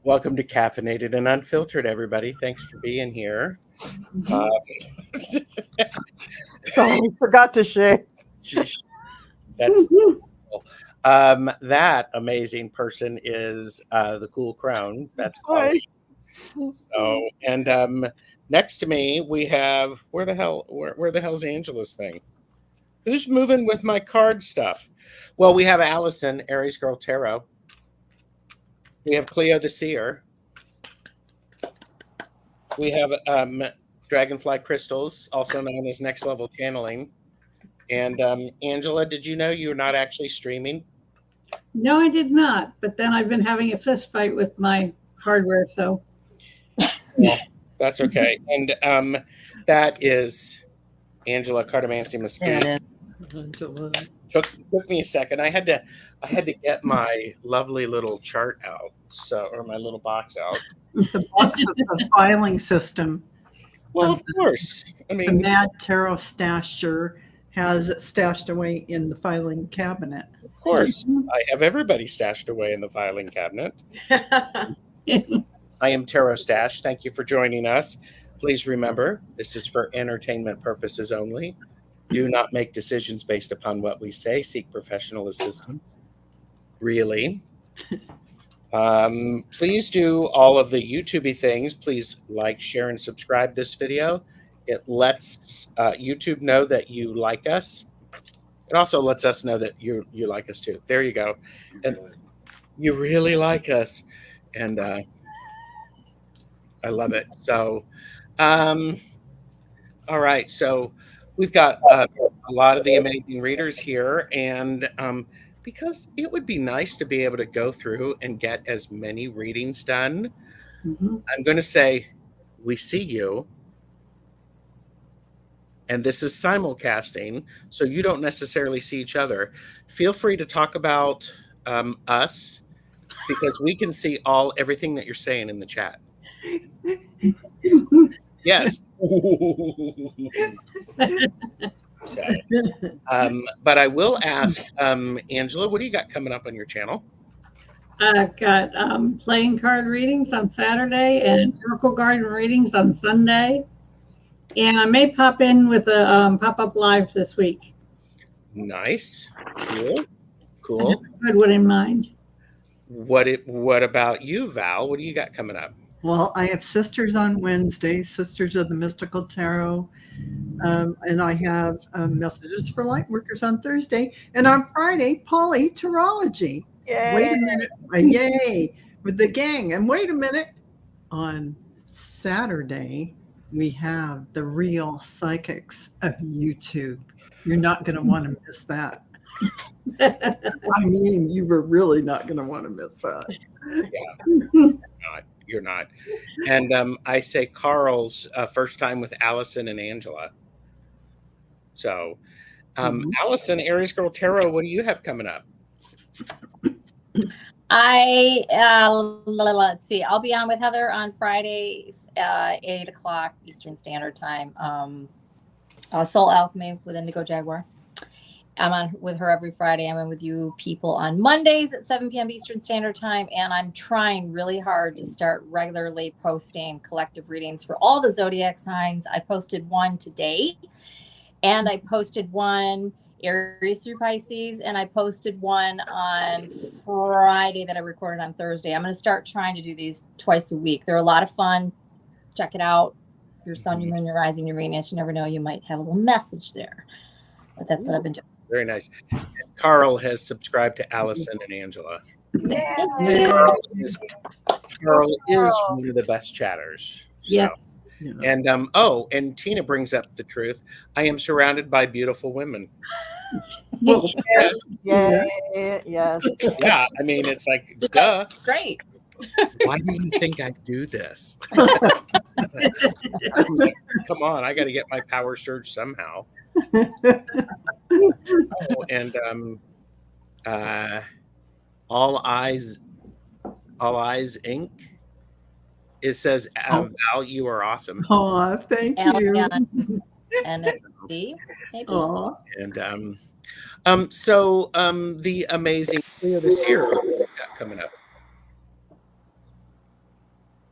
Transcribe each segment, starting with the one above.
Welcome to Caffeinated and Unfiltered, everybody. Thanks for being here. Uh, Sorry, forgot to shave. that's that amazing person is the cool crown. That's Holly. So, and next to me we have where the hell's Angela's thing? Who's moving with my card stuff? Well, we have Allison, Aries Girl Tarot. We have Cleo the Seer. We have Dragonfly Crystals, also known as Next Level Channeling. And Angela, did you know you're not actually streaming? No, I did not. But then I've been having a fist fight with my hardware, so. Yeah, that's okay. And that is Angela Cardamancy Mesquite. Took me a second. I had to get my lovely little chart out, or my little box out. The box of the filing system. Well, of course. I mean, the Mad Tarot Stasher has it stashed away in the filing cabinet. Of course. I have everybody stashed away in the filing cabinet. I am Tarot Stash. Thank you for joining us. Please remember, this is for entertainment purposes only. Do not make decisions based upon what we say. Seek professional assistance. Really. Please do all of the YouTube-y things. Please like, share, and subscribe this video. It lets YouTube know that you like us. It also lets us know that you like us too. There you go. And you really like us. And I love it. So, all right. So we've got a lot of the amazing readers here. And because it would be nice to be able to go through and get as many readings done, I'm going to say, we see you. And this is simulcasting, so you don't necessarily see each other. Feel free to talk about us, because we can see everything that you're saying in the chat. Yes. So, but I will ask, Angela, what do you got coming up on your channel? I've got playing card readings on Saturday and Oracle Garden readings on Sunday. And I may pop in with a pop-up live this week. Nice. Cool. Good one in mind. What about you, Val? What do you got coming up? Well, I have Sisters on Wednesday, Sisters of the Mystical Tarot. And I have Messages for Lightworkers on Thursday. And on Friday, Polytarology. Yay. Wait a minute. Yay. With the gang. And wait a minute. On Saturday, we have the Real Psychics of YouTube. You're not going to want to miss that. I mean, you were really not going to want to miss that. Yeah, you're not. And I say Carl's first time with Allison and Angela. So, Allison, Aries Girl Tarot, what do you have coming up? Let's see. I'll be on with Heather on Fridays, 8 o'clock Eastern Standard Time. Soul Alchemy with Indigo Jaguar. I'm on with her every Friday. I'm in with you people on Mondays at 7 p.m. Eastern Standard Time. And I'm trying really hard to start regularly posting collective readings for all the zodiac signs. I posted one today, and I posted one Aries through Pisces, and I posted one on Friday that I recorded on Thursday. I'm going to start trying to do these twice a week. They're a lot of fun. Check it out. Your sun, your moon, your rising, your Venus. You never know. You might have a little message there. But that's what I've been doing. Very nice. And Carl has subscribed to Allison and Angela. Carl is one of the best chatters. Yes. So. And and Tina brings up the truth. I am surrounded by beautiful women. Well, yes. Yeah, I mean, it's like, duh. Great. Why do you think I do this? Come on, I got to get my power surge somehow. And All Eyes Inc. It says, Val, you are awesome. Oh, thank you. NFT, maybe. And The amazing Cleo this year got coming up.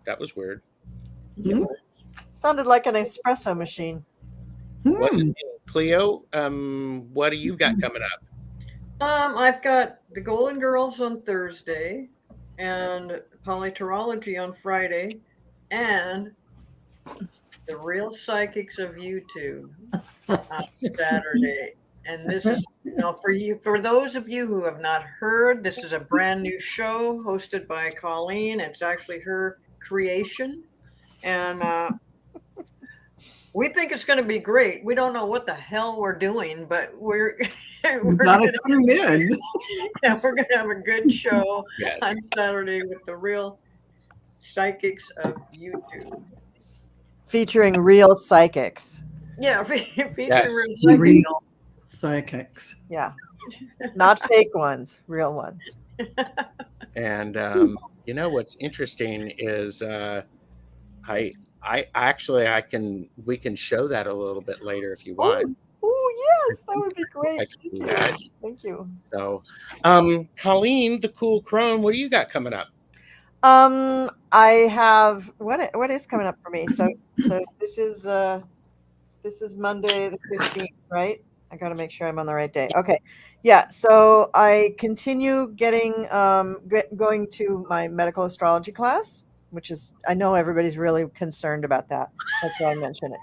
That was weird. Hmm? Sounded like an espresso machine. Was Hmm. it Cleo? What do you got coming up? I've got the Golden Girls on Thursday and Polyterology on Friday and the Real Psychics of YouTube on Saturday. And this is for those of you who have not heard, this is a brand new show hosted by Colleen. It's actually her creation. And we think it's going to be great. We don't know what the hell we're doing, but we're Gotta tune in. we're going to have a good show Yes. on Saturday with the Real Psychics of YouTube. Featuring real psychics. Yeah, featuring Yes. real psychics. Real psychics. Yeah. Not fake ones, real ones. And what's interesting is we can show that a little bit later if you want. Oh, yes, that would be great. I can do that. Thank you. So, Colleen, the cool crone, what do you got coming up? I have what is coming up for me. So this is Monday the 15th, right? I got to make sure I'm on the right day. Okay. Yeah, so I continue going to my medical astrology class, which is, I know everybody's really concerned about that. That's why I mention it.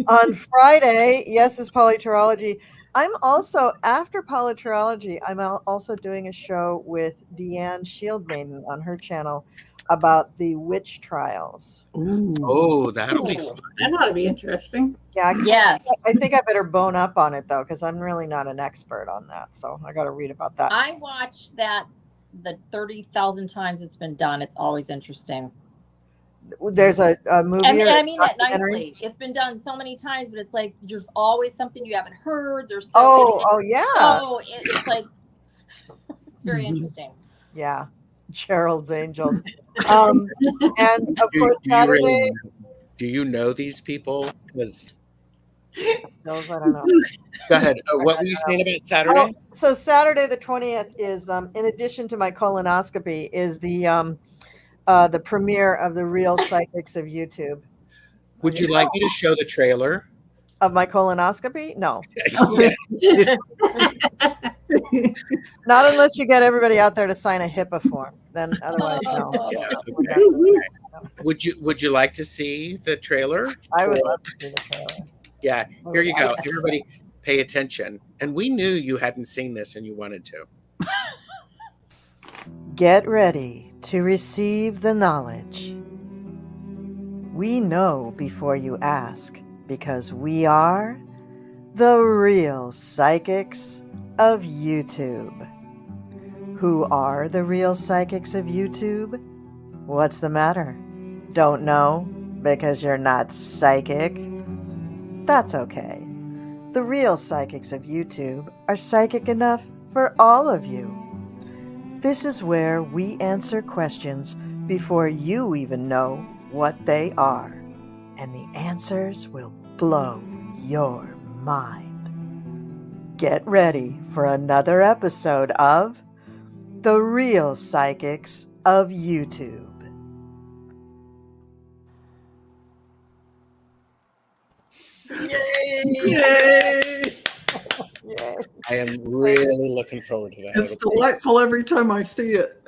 On Friday, yes, is Polyterology. I'm also, after Polyterology, I'm also doing a show with Deanne Shieldmaiden on her channel about the witch trials. Ooh. Oh, that'll be fun. That ought to be interesting. Yeah, Yes. I think I better bone up on it though, because I'm really not an expert on that. So I got to read about that. I watched that the 30,000 times it's been done. It's always interesting. There's a movie. And or I mean that documentary? nicely. It's been done so many times, but it's like there's always something you haven't heard. There's Yeah. It's like it's very interesting. Yeah. Gerald's Angels. And of course, Saturday. Do you know these people? Because Angels, I don't know. go ahead. What were you saying about Saturday? Oh, so Saturday the 20th is, in addition to my colonoscopy, is the premiere of the Real Psychics of YouTube. Would you like me to show the trailer? Of my colonoscopy? No. Yeah. Not unless you get everybody out there to sign a HIPAA form. Then otherwise, no. Yeah, okay. Would you like to see the trailer? I would love to see the trailer. Yeah, here you go. Everybody pay attention. And we knew you hadn't seen this and you wanted to. Get ready to receive the knowledge. We know before you ask, because we are the Real Psychics of YouTube. Who are the Real Psychics of YouTube? What's the matter? Don't know because you're not psychic? That's okay. The Real Psychics of YouTube are psychic enough for all of you. This is where we answer questions before you even know what they are, and the answers will blow your mind. Get ready for another episode of The Real Psychics of YouTube. Yay! Yay! Yay. I am really looking forward to that. It's delightful every time I see it.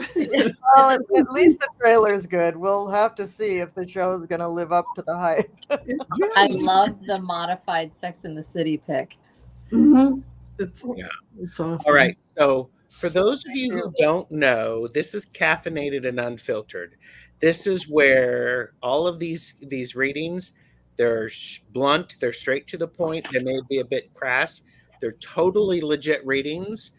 Well, at least the trailer's good. We'll have to see if the show is going to live up to the hype. I love the modified Sex in the City pick. Mm-hmm. It's Yeah. It's awesome. All right. So for those of you who don't know, this is Caffeinated and Unfiltered. This is where all of these readings, they're blunt, they're straight to the point. They may be a bit crass. They're totally legit readings.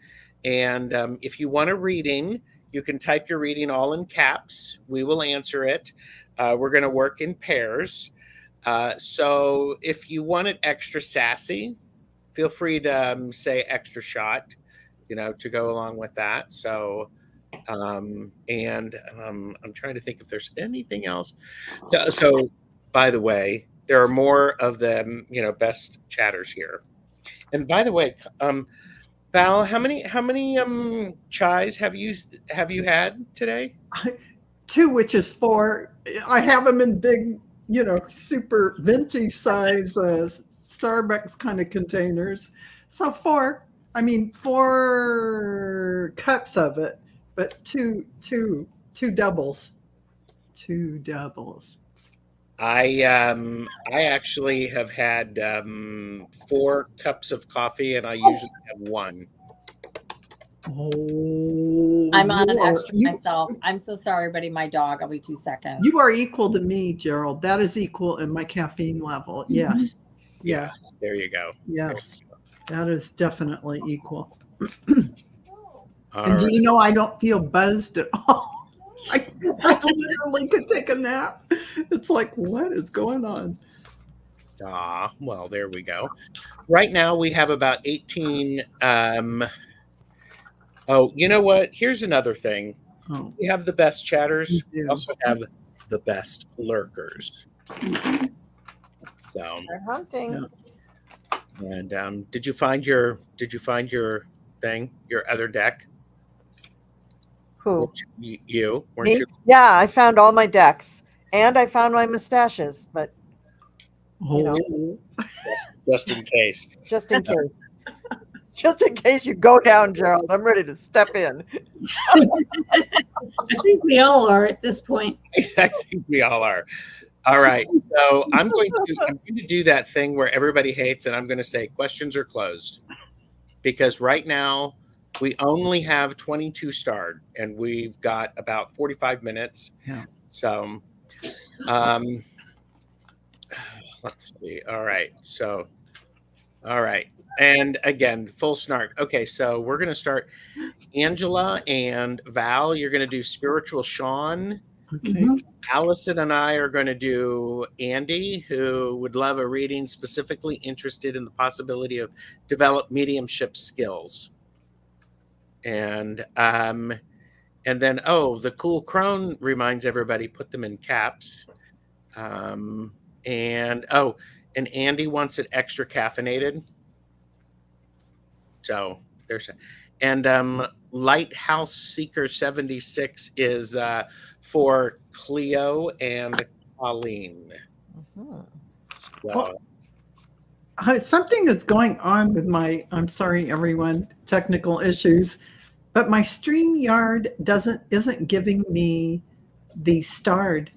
And if you want a reading, you can type your reading all in caps. We will answer it. We're going to work in pairs. So if you want it extra sassy, feel free to say extra shot, to go along with that. So, I'm trying to think if there's anything else. So by the way, there are more of the, best chatters here. And by the way, Val, how many chais have you had today? 2, which is 4. I have them in big, super venti size Starbucks kind of containers. So 4. I mean 4 cups of it, but two doubles. 2 doubles. I actually have had 4 cups of coffee, and I usually have 1. Oh, I'm on an extra myself. I'm so sorry, buddy. My dog. I'll be 2 seconds. You are equal to me, Gerald. That is equal in my caffeine level. Yes. Yeah, Yes. there you go. Yes. That is definitely equal. All And do right. you know I don't feel buzzed at all? I literally could take a nap. It's like, what is going on? Well, there we go. Right now we have about 18. Oh, you know what? Here's another thing. Oh, We have the best chatters. you We do. also have the best lurkers. So, They're hunting. Yeah. and did you find your thing, your other deck? Who? You weren't Me? you? Yeah, I found all my decks. And I found my mustaches, but Oh, know. Just in case. just in case. Just in case you go down, Gerald, I'm ready to step in. I think we all are at this point. I think we all are. All right. So I'm going to do that thing where everybody hates, and I'm going to say questions are closed, because right now we only have 22 starred, and we've got about 45 minutes. Yeah. So, let's see. All right. So, all right. And again, full snark. Okay. So we're going to start. Angela and Val, you're going to do Spiritual Sean. okay. Allison and I are going to do Andy, who would love a reading specifically interested in the possibility of develop mediumship skills. And then, the cool crone reminds everybody, put them in caps. And Andy wants it extra caffeinated. So there's Lighthouse Seeker 76 is for Cleo and Colleen. Mhm. So, Something is going on with my, I'm sorry, everyone, technical issues, but my StreamYard isn't giving me the starred.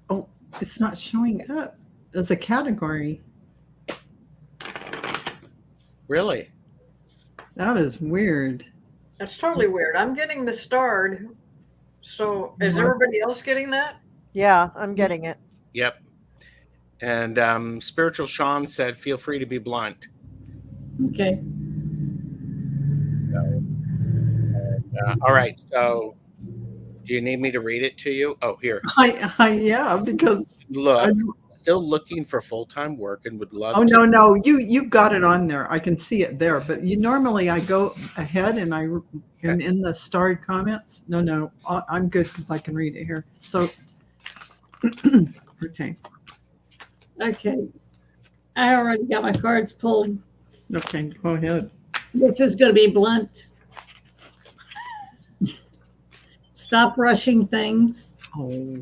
Oh, it's not showing up as a category. really? That is weird. That's totally weird. I'm getting the starred. So is everybody else getting that? Yeah, I'm getting it. Yep. And Spiritual Sean said, feel free to be blunt. Okay. All right. So do you need me to read it to you? Oh, here. Yeah, because Look, still looking for full-time work and would love oh no, you've got it on there. I can see it there. But normally I go ahead and I am in the starred comments. No, I'm good because I can read it here. So okay. Okay. I already got my cards pulled. Okay, go ahead. This is going to be blunt. Stop rushing things. Oh,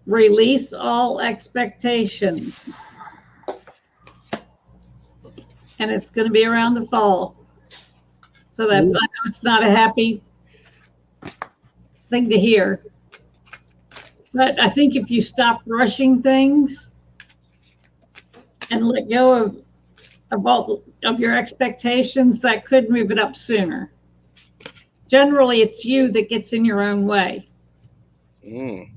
Release all expectations. And it's going to be around the fall. So that's, I know it's not a happy thing to hear. But I think if you stop rushing things and let go of all of your expectations, that could move it up sooner. Generally, it's you that gets in your own way. Mm.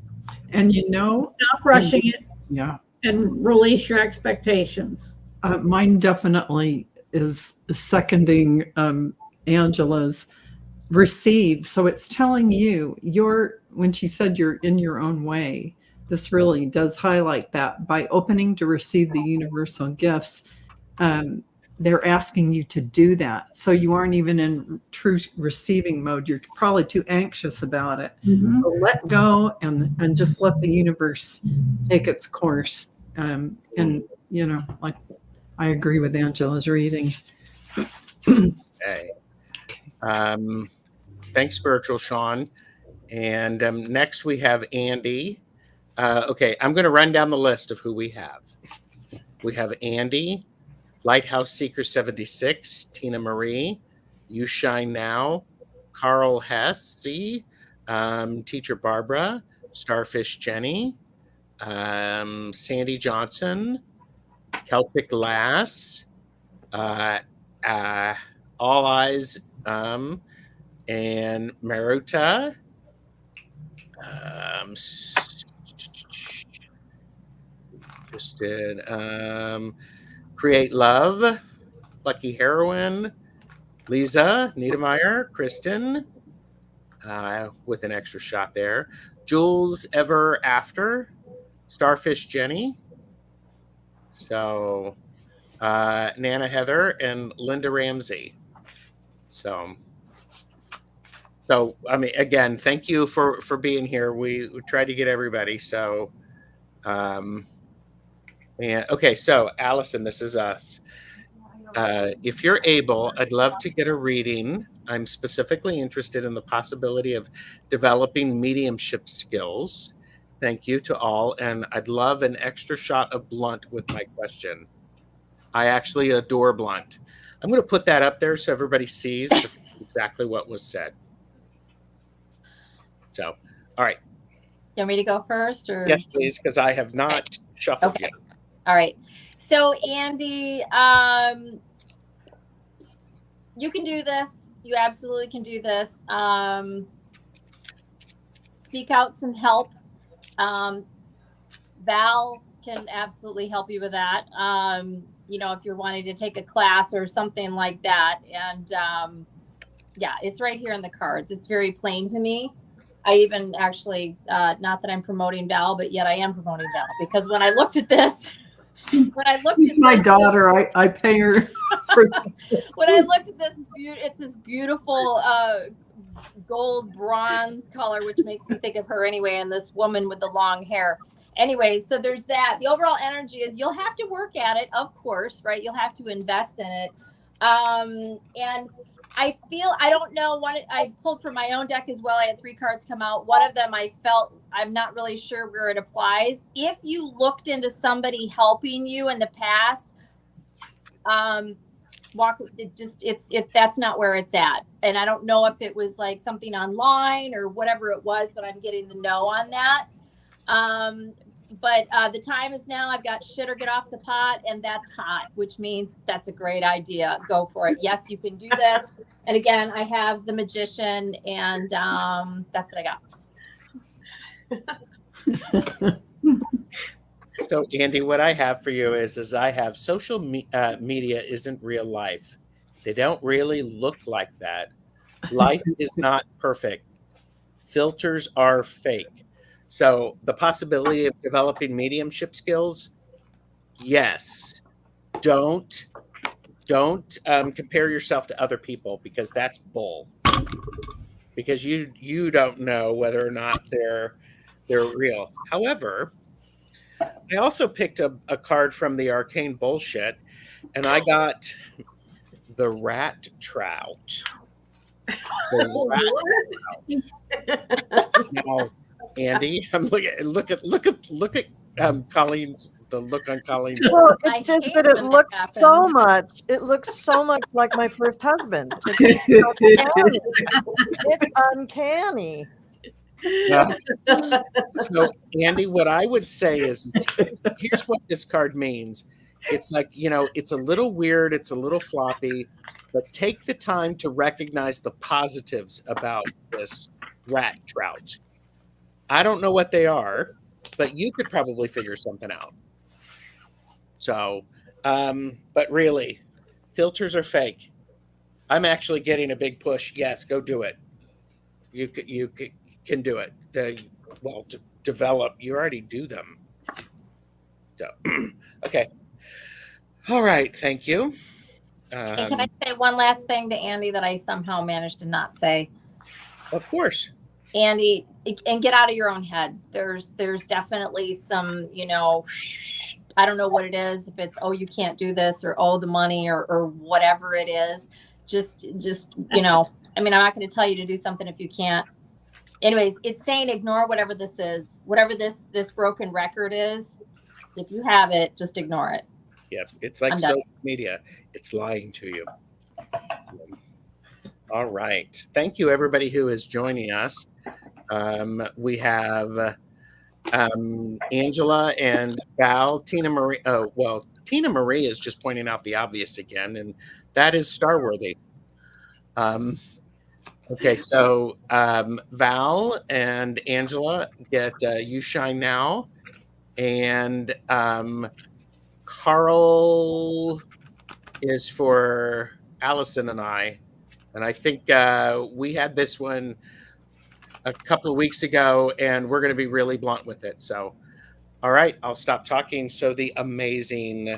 and Stop rushing it yeah, and release your expectations. mine definitely is seconding Angela's receive. So it's telling you when she said you're in your own way, this really does highlight that by opening to receive the universal gifts. They're asking you to do that. So you aren't even in true receiving mode. You're probably too anxious about it. Mm-hmm. So let go and just let the universe take its course. And like I agree with Angela's reading. Okay. Thanks, Spiritual Sean. And next we have Andy. Okay, I'm going to run down the list of who we have. We have Andy, Lighthouse Seeker 76, Tina Marie, You Shine Now, Carl Hesse, Teacher Barbara, Starfish Jenny, Sandy Johnson, Celtic Lass, uh, All Eyes, and Maruta. Just did Create Love, Lucky Heroine, Lisa Niedermeyer, Kristen, with an extra shot there, Jules Ever After, Starfish Jenny, so Nana Heather and Linda Ramsey. So I mean, again, thank you for being here. We tried to get everybody. So, and okay, so Allison, this is us. If you're able, I'd love to get a reading. I'm specifically interested in the possibility of developing mediumship skills. Thank you to all. And I'd love an extra shot of Blunt with my question. I actually adore Blunt. I'm going to put that up there so everybody sees exactly what was said. So, all right. You want me to go first? Or Yes, please, because I have not shuffled yet. All right. So, Andy, you can do this. You absolutely can do this. Seek out some help. Val can absolutely help you with that. You know, if you're wanting to take a class or something like that. And yeah, it's right here in the cards. It's very plain to me. I even actually, not that I'm promoting Val, but yet I am promoting Val, because when I looked at this, She's my daughter. I pay her. When I looked at this, it's this beautiful gold bronze color, which makes me think of her anyway, and this woman with the long hair. Anyway, so there's that. The overall energy is you'll have to work at it, of course, right? You'll have to invest in it. And I feel, I don't know what I pulled from my own deck as well. I had 3 cards come out. One of them I felt, I'm not really sure where it applies. If you looked into somebody helping you in the past, that's not where it's at. And I don't know if it was like something online or whatever it was, but I'm getting the no on that. But the time is now. I've got shit or get off the pot, and that's hot, which means that's a great idea. Go for it. Yes, you can do this. And again, I have the Magician, and that's what I got. So, Andy, what I have for you is I have social media isn't real life. They don't really look like that. Life is not perfect. Filters are fake. So the possibility of developing mediumship skills, yes. Don't compare yourself to other people, because that's bull. Because you don't know whether or not they're real. However, I also picked a card from the arcane bullshit, and I got the rat trout. The rat trout. Now, Andy, I'm look at Colleen's, the look on Colleen's. Well, it's just that it looks so much. It looks so much like my first husband. It's uncanny. So, Andy, what I would say is, here's what this card means. It's like, you know, it's a little weird, it's a little floppy, but take the time to recognize the positives about this rat trout. I don't know what they are, but you could probably figure something out. So, but really, filters are fake. I'm actually getting a big push. Yes, go do it. You can do it. To develop, you already do them. So, okay. All right. Thank you. And can I say one last thing to Andy that I somehow managed to not say? Of course. Andy, and get out of your own head. There's definitely some, you know, I don't know what it is. If it's, oh, you can't do this, or oh, the money, or whatever it is. just, you know, I mean, I'm not going to tell you to do something if you can't. Anyways, it's saying ignore whatever this is, whatever this broken record is. If you have it, just ignore it. Yeah, it's like I'm done. social media. It's lying to you. All right. Thank you, everybody who is joining us. We have Angela and Val. Tina Marie. Oh, well, Tina Marie is just pointing out the obvious again, and that is Starworthy. Okay, so Val and Angela get You Shine Now, and Carl is for Allison and I. And I think we had this one a couple of weeks ago, and we're going to be really blunt with it. So, all right, I'll stop talking so the amazing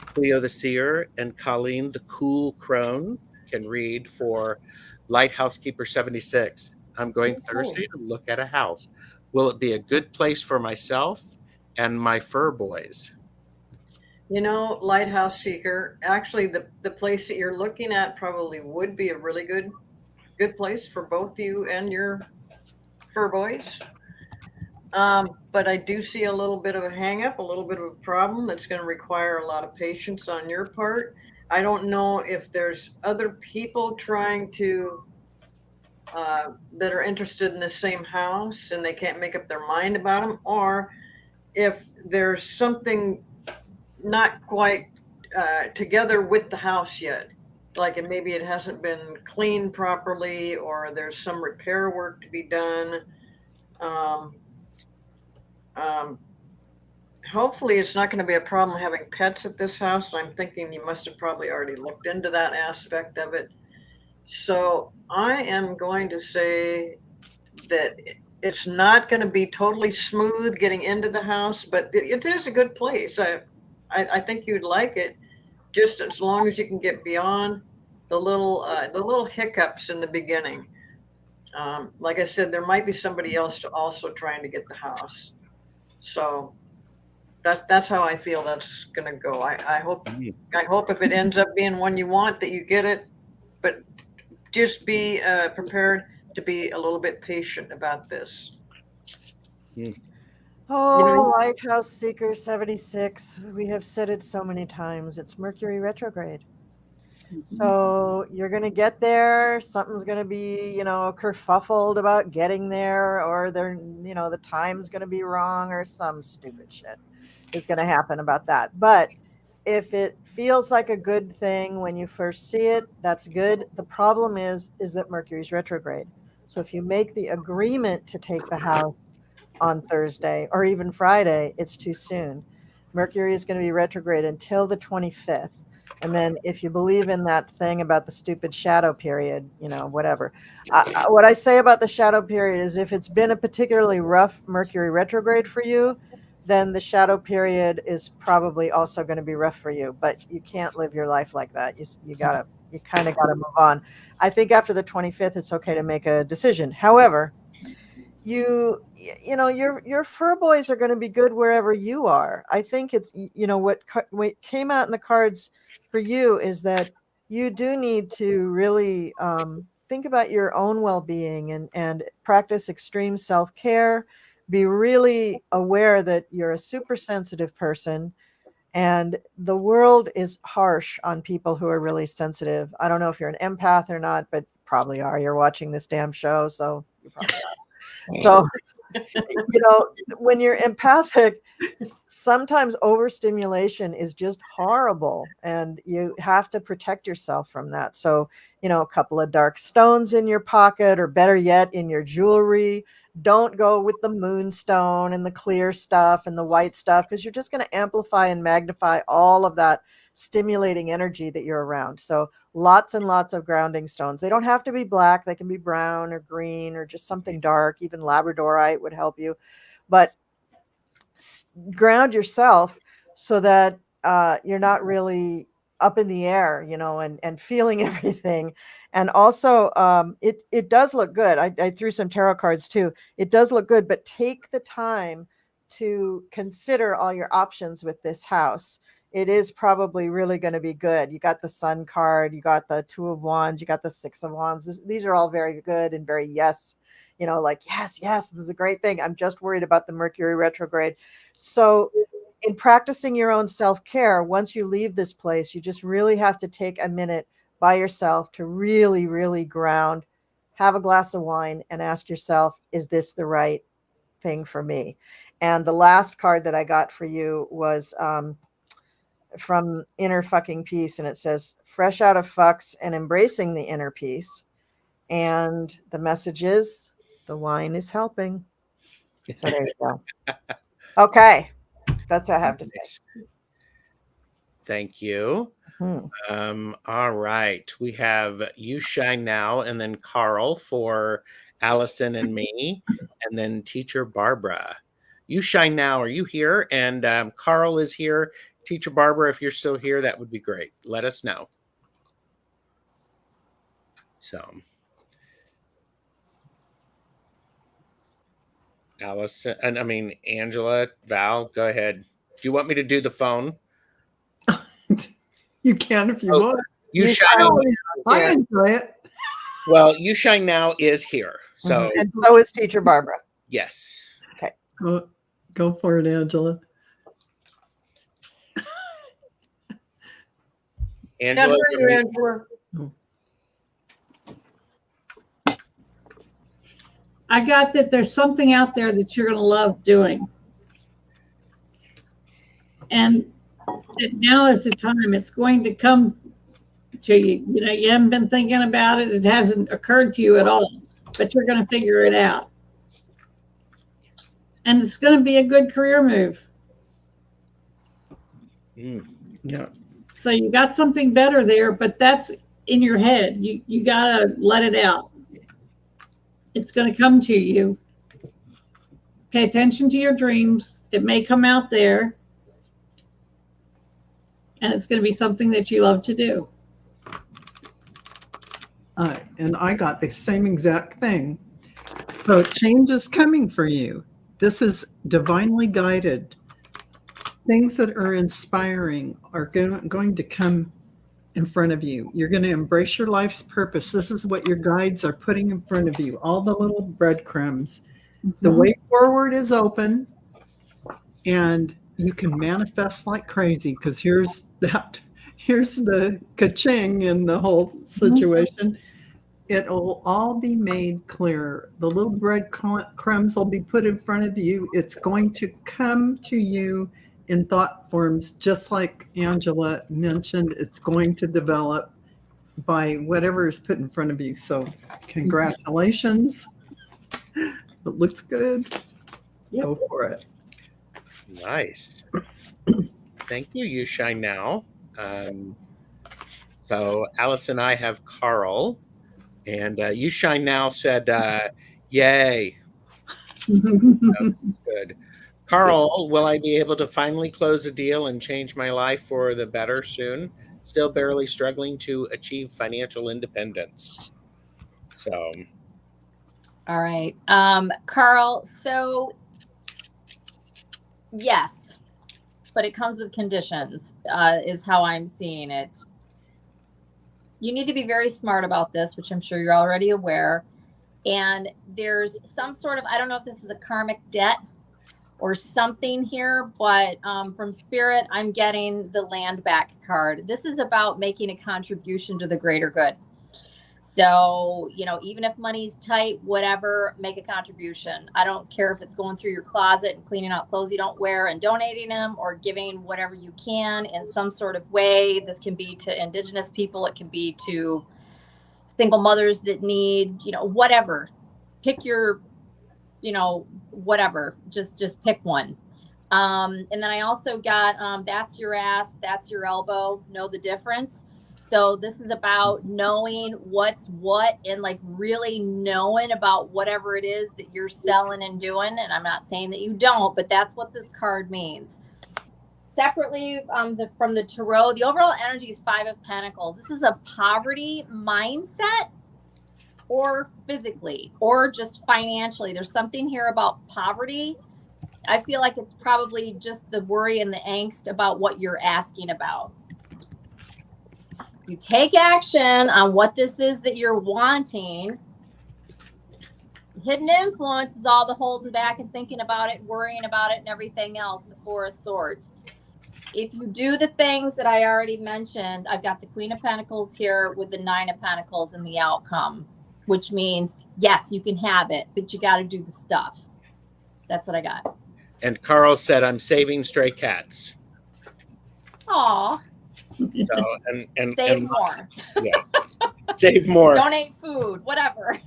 Cleo the Seer and Colleen the Cool Crone can read for Lighthouse Keeper 76. I'm going Thursday to look at a house. Will it be a good place for myself and my fur boys? You know, Lighthouse Seeker, actually the place that you're looking at probably would be a really good place for both you and your fur boys. But I do see a little bit of a hang up, a little bit of a problem that's going to require a lot of patience on your part. I don't know if there's other people trying to that are interested in the same house and they can't make up their mind about them, or if there's something not quite together with the house yet. Like, and maybe it hasn't been cleaned properly, or there's some repair work to be done. Hopefully it's not going to be a problem having pets at this house. I'm thinking you must have probably already looked into that aspect of it. So I am going to say that it's not going to be totally smooth getting into the house, but it is a good place. I think you'd like it, just as long as you can get beyond the little hiccups in the beginning. Like I said, there might be somebody else also trying to get the house. So that's how I feel that's going to go. I hope if it ends up being one you want, that you get it, but just be prepared to be a little bit patient about this. Oh, Lighthouse Seeker 76. We have said it so many times. It's Mercury retrograde. So you're going to get there. Something's going to be, kerfuffled about getting there, or the time's going to be wrong, or some stupid shit is going to happen about that. But if it feels like a good thing when you first see it, that's good. The problem is that Mercury's retrograde. So if you make the agreement to take the house on Thursday or even Friday, it's too soon. Mercury is going to be retrograde until the 25th. And then if you believe in that thing about the stupid shadow period, whatever. What I say about the shadow period is if it's been a particularly rough Mercury retrograde for you, then the shadow period is probably also going to be rough for you. But you can't live your life like that. You kind of got to move on. I think after the 25th, it's okay to make a decision. However, your fur boys are going to be good wherever you are. I think it's, what came out in the cards for you is that you do need to really think about your own well-being and practice extreme self-care. Be really aware that you're a super sensitive person, and the world is harsh on people who are really sensitive. I don't know if you're an empath or not, but probably are. You're watching this damn show, so you probably are. So, when you're empathic, sometimes overstimulation is just horrible, and you have to protect yourself from that. So, a couple of dark stones in your pocket, or better yet, in your jewelry. Don't go with the moonstone and the clear stuff and the white stuff, because you're just going to amplify and magnify all of that stimulating energy that you're around. So lots and lots of grounding stones. They don't have to be black. They can be brown or green or just something dark. Even labradorite would help you. But ground yourself so that you're not really up in the air, and feeling everything. And also, it does look good. I threw some tarot cards too. It does look good, but take the time to consider all your options with this house. it is probably really going to be good. You got the Sun card, you got the Two of Wands, you got the Six of Wands. These are all very good and very yes, like yes, this is a great thing. I'm just worried about the Mercury retrograde. So in practicing your own self-care, once you leave this place, you just really have to take a minute by yourself to really, really ground, have a glass of wine, and ask yourself, is this the right thing for me? And the last card that I got for you was from Inner Fucking Peace, and it says fresh out of fucks and embracing the inner peace. And the message is the wine is helping. So there you go. Okay, that's what I have to say. Thank you. All right, we have You Shine Now, and then Carl for Allison and me, and then Teacher Barbara. You Shine Now, are you here? And Carl is here. Teacher Barbara, if you're still here, that would be great. Let us know. So, Allison, and I mean, Angela, Val, go ahead. Do you want me to do the phone? You can if you want. You Shine. I enjoy it. Well, You Shine Now is here. So, and so is Teacher Barbara. Yes. Okay. Go for it, Angela. Angela. I got that there's something out there that you're going to love doing. And now is the time. It's going to come to you. You haven't been thinking about it. It hasn't occurred to you at all, but you're going to figure it out. And it's going to be a good career move. Yeah. So you got something better there, but that's in your head. You got to let it out. It's going to come to you. Pay attention to your dreams. It may come out there. And it's going to be something that you love to do. And I got the same exact thing. So change is coming for you. This is divinely guided. Things that are inspiring are going to come in front of you. You're going to embrace your life's purpose. This is what your guides are putting in front of you. All the little breadcrumbs. The way forward is open, and you can manifest like crazy, because here's the ka-ching in the whole situation. It'll all be made clear. The little breadcrumbs will be put in front of you. It's going to come to you in thought forms, just like Angela mentioned. It's going to develop by whatever is put in front of you. So congratulations. It looks good. Yep. Go for it. Nice. Thank you. You Shine Now. So Alice and I have Carl, and You Shine Now said, yay. Good. Carl, will I be able to finally close a deal and change my life for the better soon? Still barely struggling to achieve financial independence. So. All right. Carl, so yes, but it comes with conditions, is how I'm seeing it. You need to be very smart about this, which I'm sure you're already aware. And there's some sort of, I don't know if this is a karmic debt or something here, but from Spirit, I'm getting the land back card. This is about making a contribution to the greater good. So, even if money's tight, whatever, make a contribution. I don't care if it's going through your closet and cleaning out clothes you don't wear and donating them, or giving whatever you can in some sort of way. This can be to Indigenous people. It can be to single mothers that need, whatever. Pick your, whatever. Just pick one. And then I also got that's your ass, that's your elbow. Know the difference. So this is about knowing what's what, and like really knowing about whatever it is that you're selling and doing. And I'm not saying that you don't, but that's what this card means. Separately, from the tarot, the overall energy is 5 of Pentacles. This is a poverty mindset, or physically, or just financially. There's something here about poverty. I feel like it's probably just the worry and the angst about what you're asking about. You take action on what this is that you're wanting. Hidden influence is all the holding back and thinking about it, worrying about it, and everything else, the Four of Swords. If you do the things that I already mentioned, I've got the Queen of Pentacles here with the Nine of Pentacles and the outcome, which means, yes, you can have it, but you got to do the stuff. That's what I got. And Carl said, I'm saving stray cats. Aw. So, Save more. Yeah. Save more. Donate food, whatever.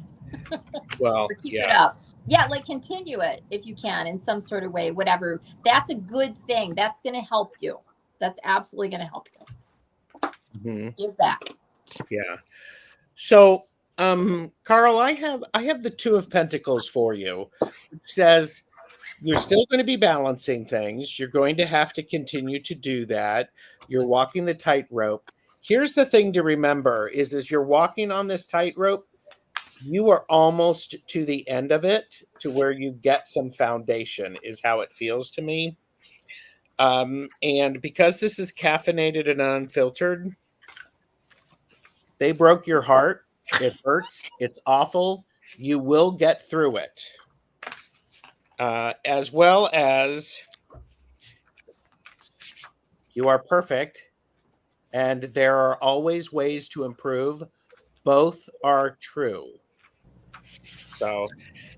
Well, or keep it up. Yeah, like continue it if you can in some sort of way, whatever. That's a good thing. That's going to help you. That's absolutely going to help you. Mm-hmm. Give back. Yeah. So, Carl, I have the Two of Pentacles for you. It says you're still going to be balancing things. You're going to have to continue to do that. You're walking the tightrope. Here's the thing to remember is as you're walking on this tightrope, you are almost to the end of it to where you get some foundation is how it feels to me. And because this is caffeinated and unfiltered, they broke your heart. It hurts. It's awful. You will get through it. As well as you are perfect and there are always ways to improve. Both are true. So,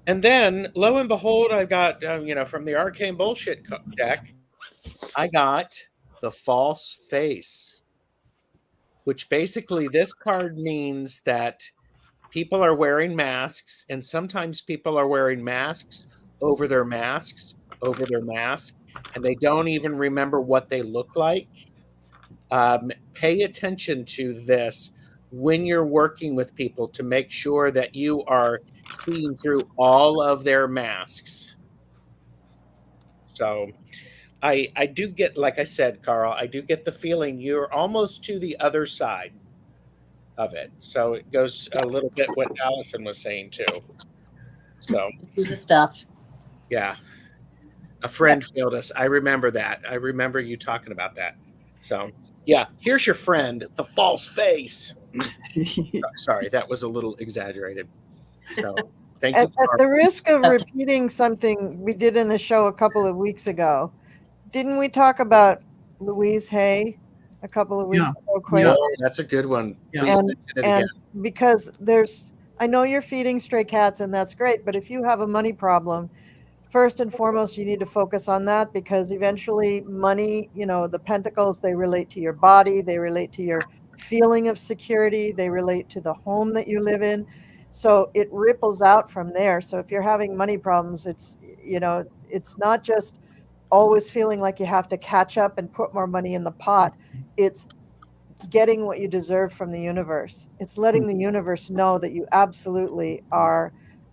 and then lo and behold, I got, from the Arcane Bullshit deck, I got the False Face, which basically this card means that people are wearing masks, and sometimes people are wearing masks over their masks, over their mask, and they don't even remember what they look like. Pay attention to this when you're working with people to make sure that you are seeing through all of their masks. So I do get, like I said, Carl, I do get the feeling you're almost to the other side of it. So it goes a little bit what Allison was saying too. So do the stuff. Yeah. A friend failed us. I remember that. I remember you talking about that. So yeah, here's your friend, the false face. Sorry, that was a little exaggerated. So thank you. At the risk of repeating something we did in a show a couple of weeks ago, didn't we talk about Louise Hay a couple of weeks ago? Yeah, that's a good one. Yeah. Please mention it again. Because I know you're feeding stray cats and that's great, but if you have a money problem, first and foremost, you need to focus on that because eventually money, the pentacles, they relate to your body, they relate to your feeling of security, they relate to the home that you live in. So it ripples out from there. So if you're having money problems, it's not just always feeling like you have to catch up and put more money in the pot. It's getting what you deserve from the universe. It's letting the universe know that you absolutely are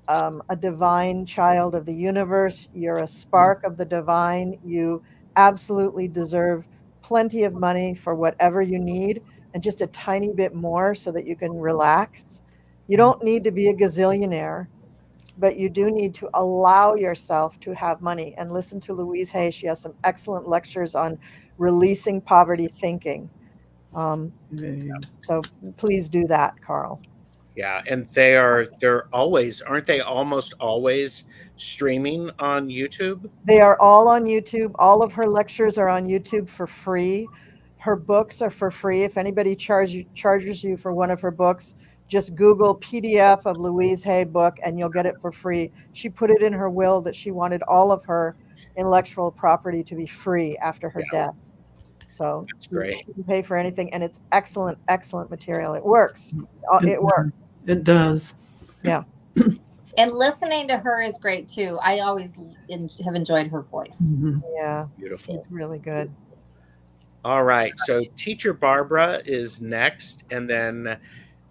a divine child of the universe. You're a spark of the divine. You absolutely deserve plenty of money for whatever you need and just a tiny bit more so that you can relax. You don't need to be a gazillionaire, but you do need to allow yourself to have money. And listen to Louise Hay. She has some excellent lectures on releasing poverty thinking. So please do that, Carl. Yeah, and they're always, aren't they almost always streaming on YouTube? They are all on YouTube. All of her lectures are on YouTube for free. Her books are for free. If anybody charges you for one of her books, just Google PDF of Louise Hay book and you'll get it for free. She put it in her will that she wanted all of her intellectual property to be free after her death. So that's great. You shouldn't pay for anything, and it's excellent, excellent material. It works. It works. It does. Yeah. And listening to her is great too. I always have enjoyed her voice. Mm-hmm. Yeah. Beautiful. She's really good. All right. So Teacher Barbara is next. And then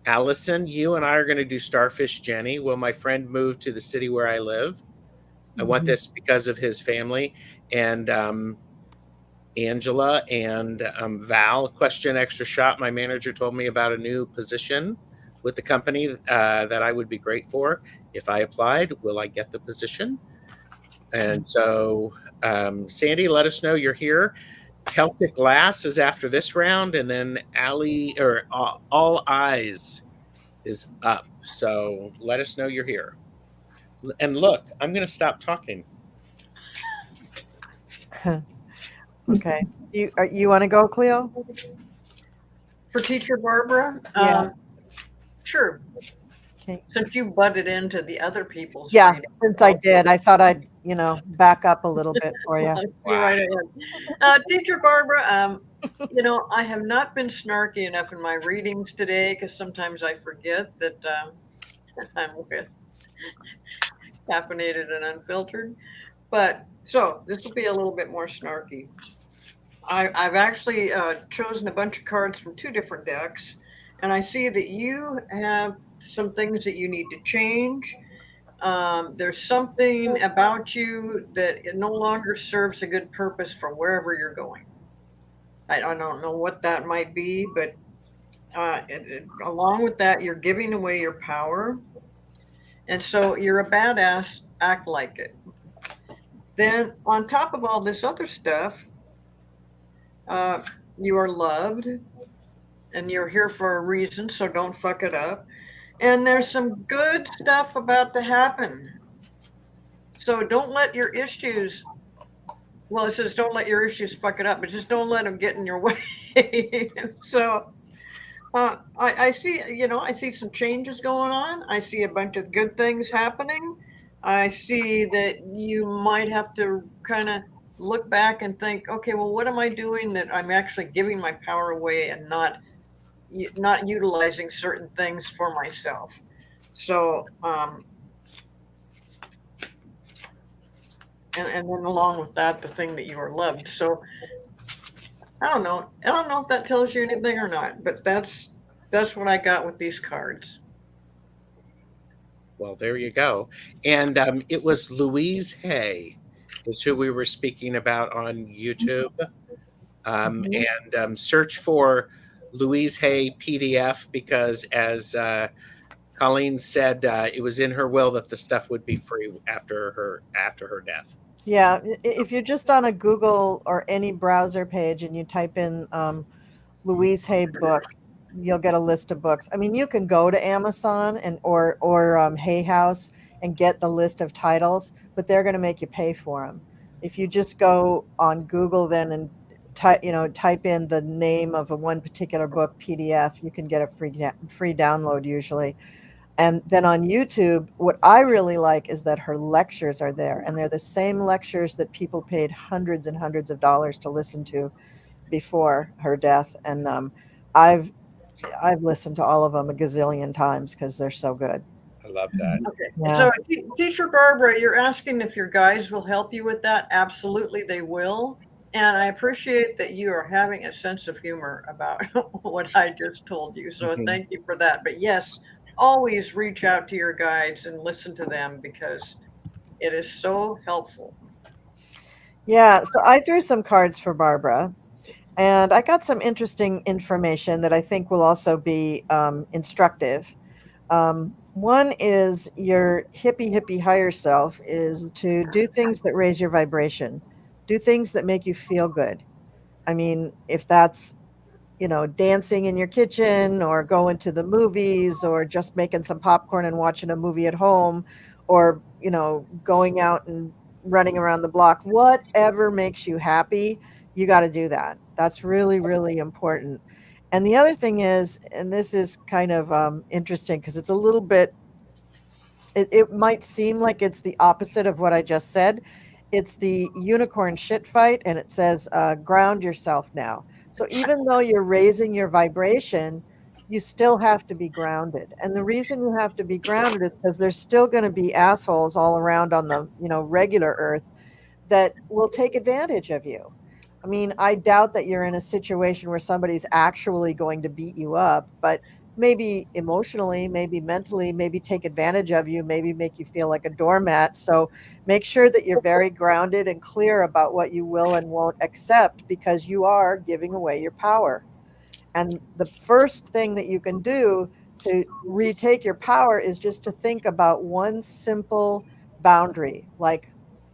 Allison, you and I are going to do Starfish Jenny. Will my friend move to the city where I live? I want this because of his family. And Angela and Val, question extra shot. My manager told me about a new position with the company that I would be great for. If I applied, will I get the position? And so Sandy, let us know you're here. Celtic Glass is after this round, and then Allie or All Eyes is up. So let us know you're here. And look, I'm going to stop talking. Okay. You want to go, Cleo? For Teacher Barbara, Yeah. sure. Okay. Since you butted into the other people's Yeah, reading, since I did, I thought I'd, back up a little bit for you. you're right ahead. Teacher Barbara, I have not been snarky enough in my readings today because sometimes I forget that I'm with Caffeinated and Unfiltered. But so this will be a little bit more snarky. I've actually chosen a bunch of cards from two different decks, and I see that you have some things that you need to change. There's something about you that it no longer serves a good purpose for wherever you're going. I don't know what that might be, but along with that, you're giving away your power. And so you're a badass, act like it. Then, on top of all this other stuff, you are loved and you're here for a reason, so don't fuck it up. And there's some good stuff about to happen. So don't let your issues, well, it says don't let your issues fuck it up, but just don't let them get in your way. So I see, I see some changes going on. I see a bunch of good things happening. I see that you might have to kind of look back and think, okay, well, what am I doing that I'm actually giving my power away and not utilizing certain things for myself. So, and then along with that, the thing that you are loved. So I don't know. I don't know if that tells you anything or not, but that's what I got with these cards. Well, there you go. And it was Louise Hay, is who we were speaking about on YouTube. And search for Louise Hay PDF because, as Colleen said, it was in her will that the stuff would be free after her death. Yeah, if you're just on a Google or any browser page and you type in Louise Hay books, you'll get a list of books. I mean, you can go to Amazon and or Hay House and get the list of titles, but they're going to make you pay for them. If you just go on Google then and type in the name of one particular book PDF, you can get a free download usually. And then on YouTube, what I really like is that her lectures are there, and they're the same lectures that people paid hundreds and hundreds of dollars to listen to before her death. And I've listened to all of them a gazillion times because they're so good. I love that. Okay. Yeah. So, Teacher Barbara, you're asking if your guides will help you with that. Absolutely, they will. And I appreciate that you are having a sense of humor about what I just told you. So, thank you for that. But yes, always reach out to your guides and listen to them because it is so helpful. Yeah, so I threw some cards for Barbara, and I got some interesting information that I think will also be instructive. One is your hippie higher self is to do things that raise your vibration, do things that make you feel good. I mean, if that's dancing in your kitchen or going to the movies or just making some popcorn and watching a movie at home or, going out and running around the block, whatever makes you happy, you got to do that. That's really, really important. And the other thing is, and this is kind of interesting because it's a little bit, it might seem like it's the opposite of what I just said. It's the unicorn shit fight, and it says, ground yourself now. So even though you're raising your vibration, you still have to be grounded. And the reason you have to be grounded is because there's still going to be assholes all around on the, regular earth that will take advantage of you. I mean, I doubt that you're in a situation where somebody's actually going to beat you up, but maybe emotionally, maybe mentally, maybe take advantage of you, maybe make you feel like a doormat. So make sure that you're very grounded and clear about what you will and won't accept because you are giving away your power. And the first thing that you can do to retake your power is just to think about one simple boundary, like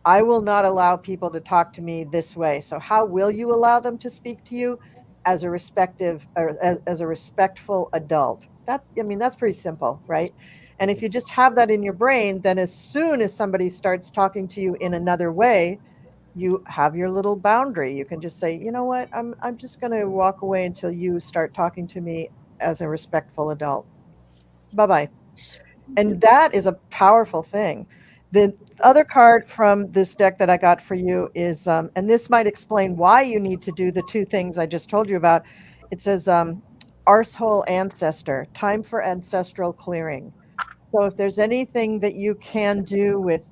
I will not allow people to talk to me this way. So how will you allow them to speak to you? As a respective, or as a respectful adult. That's pretty simple, right? And if you just have that in your brain, then as soon as somebody starts talking to you in another way, you have your little boundary. You can just say, you know what, I'm just going to walk away until you start talking to me as a respectful adult. Bye bye. And that is a powerful thing. The other card from this deck that I got for you is, and this might explain why you need to do the two things I just told you about. It says, Arsehole Ancestor, time for ancestral clearing. So if there's anything that you can do with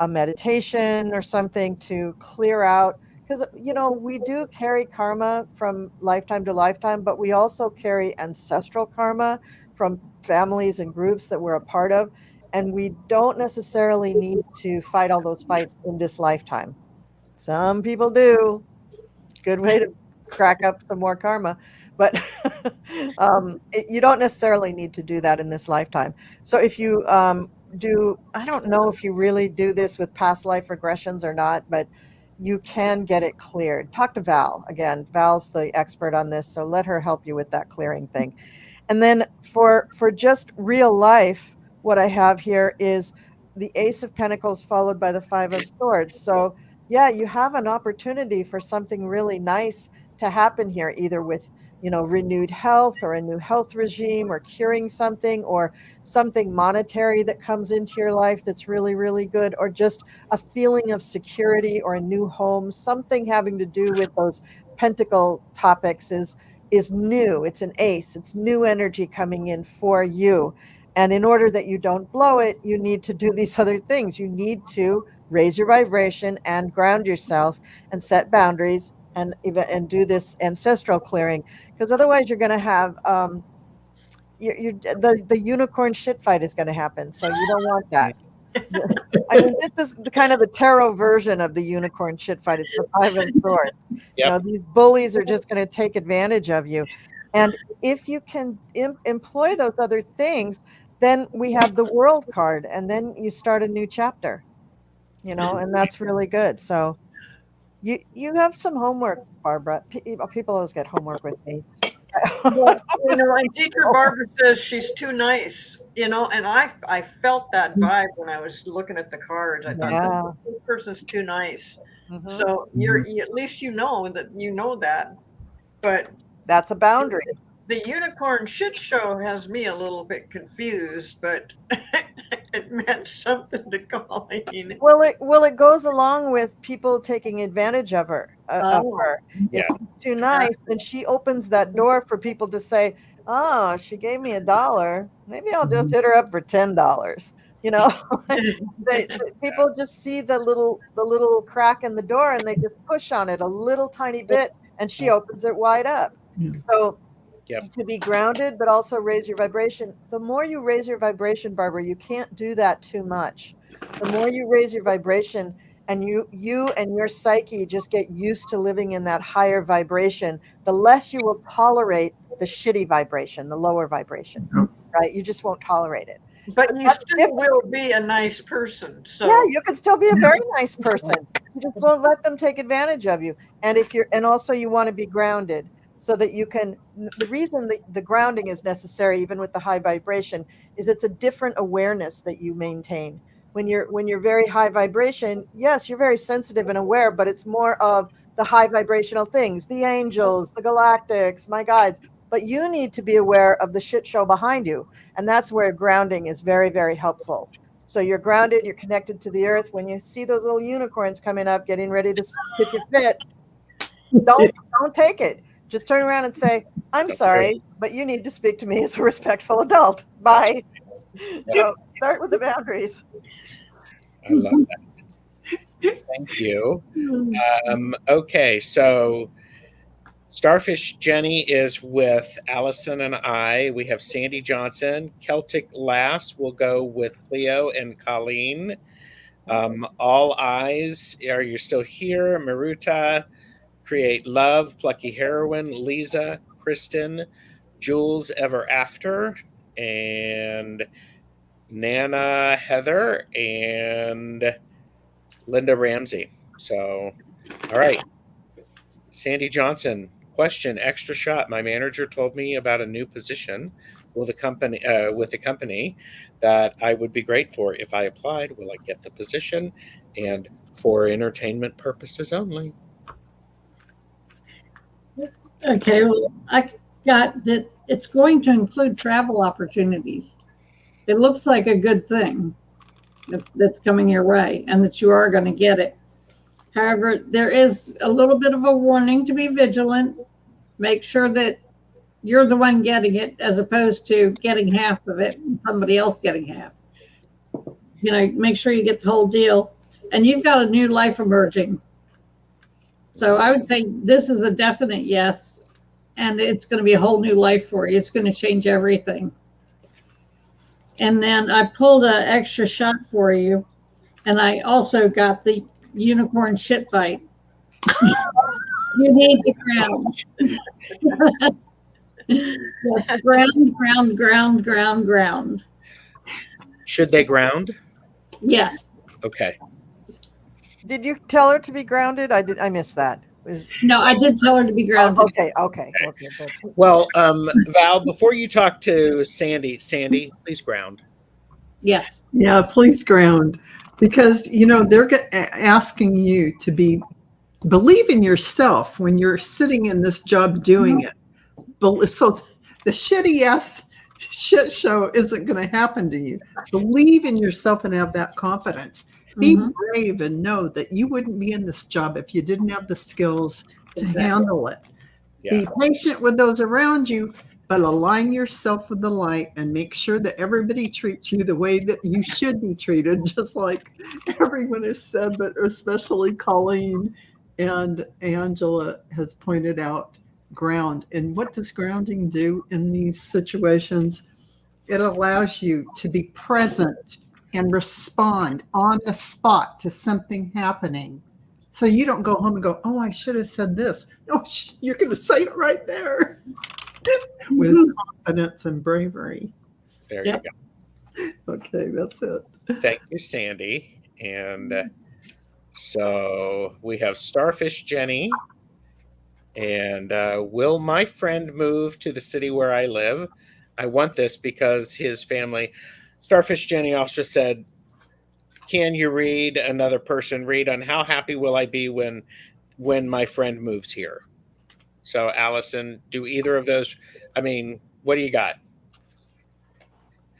a meditation or something to clear out, because we do carry karma from lifetime to lifetime, but we also carry ancestral karma from families and groups that we're a part of, and we don't necessarily need to fight all those fights in this lifetime. Some people do. Good way to crack up some more karma, but you don't necessarily need to do that in this lifetime. So if you do, I don't know if you really do this with past life regressions or not, but you can get it cleared. Talk to Val. Again, Val's the expert on this, so let her help you with that clearing thing. And then for just real life, what I have here is the Ace of Pentacles followed by the Five of Swords. So yeah, you have an opportunity for something really nice to happen here, either with renewed health or a new health regime, or curing something, or something monetary that comes into your life that's really, really good, or just a feeling of security or a new home. Something having to do with those pentacle topics is new. It's an ace. It's new energy coming in for you. And in order that you don't blow it, you need to do these other things. You need to raise your vibration and ground yourself and set boundaries and do this ancestral clearing, because otherwise you're going to have the unicorn shit fight is going to happen. So you don't want that. I mean, this is the kind of the tarot version of the unicorn shit fight. It's the Five of Swords. Yep. These bullies are just going to take advantage of you. And if you can employ those other things, then we have the World card, and then you start a new chapter, and that's really good. So you have some homework, Barbara. People always get homework with me. Well, and teacher Barbara says she's too nice, and I felt that vibe when I was looking at the cards. I thought Yeah. this person's too nice. Mhm. So at least you know that. But That's a boundary. the unicorn shit show has me a little bit confused, but it meant something to Colleen. Well, it goes along with people taking advantage of her. Oh. If Yeah. she's too nice, then she opens that door for people to say, "Oh, she gave me $1. Maybe I'll just hit her up for $10." You know, people just see the little crack in the door and they just push on it a little tiny bit, and she opens it wide up. So Yep. to be grounded, but also raise your vibration. The more you raise your vibration, Barbara, you can't do that too much. The more you raise your vibration, and you and your psyche just get used to living in that higher vibration, the less you will tolerate the shitty vibration, the lower vibration, right? You just won't tolerate it. But But you that's still different. will be a nice person. So Yeah, you can still be a very nice person. You just won't let them take advantage of you. And also you want to be grounded so that you can. The reason the grounding is necessary, even with the high vibration, is it's a different awareness that you maintain. When you're very high vibration, yes, you're very sensitive and aware, but it's more of the high vibrational things, the angels, the galactics, my guides. But you need to be aware of the shit show behind you. And that's where grounding is very, very helpful. So you're grounded, you're connected to the earth. When you see those little unicorns coming up, getting ready to pitch a fit, don't take it. Just turn around and say, "I'm sorry, but you need to speak to me as a respectful adult. Bye." So start with the boundaries. I love that. Thank you. Okay, so Starfish Jenny is with Allison and I. We have Sandy Johnson. Celtic Lass will go with Cleo and Colleen. All Eyes, are you still here? Maruta, Create Love, Plucky Heroine, Lisa, Kristen, Jules Ever After, and Nana Heather, and Linda Ramsey. So, all right. Sandy Johnson, question, extra shot. My manager told me about a new position with the company that I would be great for. If I applied, will I get the position? And for entertainment purposes only. Okay, well, I got that it's going to include travel opportunities. It looks like a good thing that's coming your way and that you are going to get it. However, there is a little bit of a warning to be vigilant. Make sure that you're the one getting it as opposed to getting half of it and somebody else getting half. Make sure you get the whole deal. And you've got a new life emerging. So I would say this is a definite yes. And it's going to be a whole new life for you. It's going to change everything. And then I pulled an extra shot for you. And I also got the unicorn shit fight. You need to ground. Yes, ground. Should they ground? Yes. Okay. Did you tell her to be grounded? I missed that. No, I did tell her to be grounded. Okay. Well, Val, before you talk to Sandy, please ground. Yes. Yeah, please ground, because they're asking you to believe in yourself when you're sitting in this job doing it. So the shitty ass shit show isn't going to happen to you. Believe in yourself and have that confidence. Be brave and know that you wouldn't be in this job if you didn't have the skills to handle it. Yeah. Be patient with those around you, but align yourself with the light and make sure that everybody treats you the way that you should be treated, just like everyone has said, but especially Colleen and Angela has pointed out. Ground. And what does grounding do in these situations? It allows you to be present and respond on the spot to something happening. So you don't go home and go, oh, I should have said this. No, you're going to say it right there with confidence and bravery. There you go. Okay, that's it. Thank you, Sandy. And so we have Starfish Jenny. And will my friend move to the city where I live? I want this because his family. Starfish Jenny also said, can you read another person read on how happy will I be when my friend moves here? So Allison, do either of those, what do you got?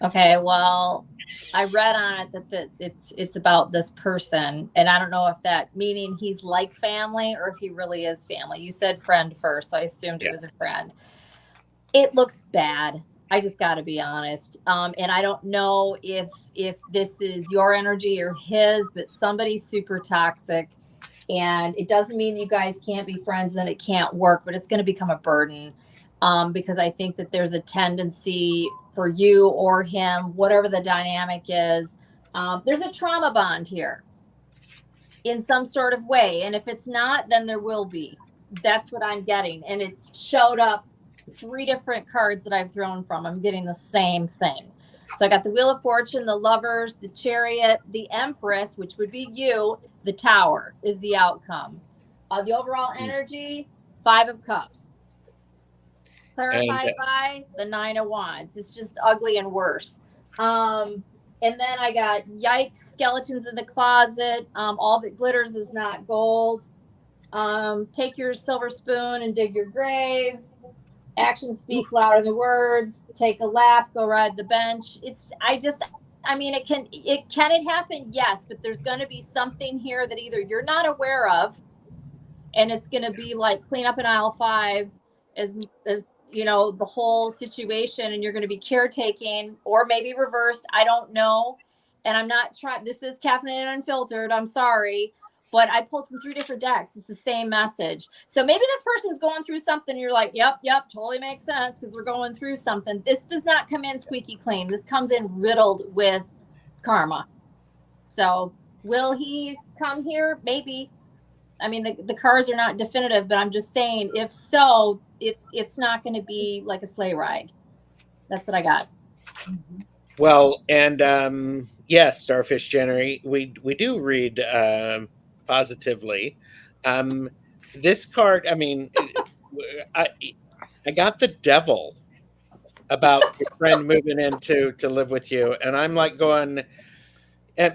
Okay, well, I read on it that it's about this person, and I don't know if that meaning he's like family or if he really is family. You said friend first, so I assumed it was a friend. It looks bad. I just got to be honest, and I don't know if this is your energy or his, but somebody's super toxic, and it doesn't mean you guys can't be friends and it can't work, but it's going to become a burden. Because I think that there's a tendency for you or him, whatever the dynamic is, there's a trauma bond here in some sort of way. And if it's not, then there will be. That's what I'm getting. And it's showed up 3 different cards that I've thrown from. I'm getting the same thing. So I got the Wheel of Fortune, the Lovers, the Chariot, the Empress, which would be you, the Tower is the outcome. The overall energy, 5 of Cups. Clarified by the 9 of Wands. It's just ugly and worse. And then I got yikes, skeletons in the closet. All that glitters is not gold. Take your silver spoon and dig your grave. Actions speak louder than words. Take a lap, go ride the bench. Can it happen? Yes, but there's going to be something here that either you're not aware of, and it's going to be like clean up in aisle 5 as the whole situation, and you're going to be caretaking, or maybe reversed. I don't know. And I'm not trying, this is Caffeinated and Unfiltered. I'm sorry, but I pulled from 3 different decks. It's the same message. So maybe this person's going through something. You're like, yep, totally makes sense because they're going through something. This does not come in squeaky clean. This comes in riddled with karma. So will he come here? Maybe. The cards are not definitive, but I'm just saying, if so, it's not going to be like a sleigh ride. That's what I got. Well, and Yes, Starfish Jenny, we do read positively. Um, this card, I mean, I I got the devil about your friend moving in to live with you, and I'm like going,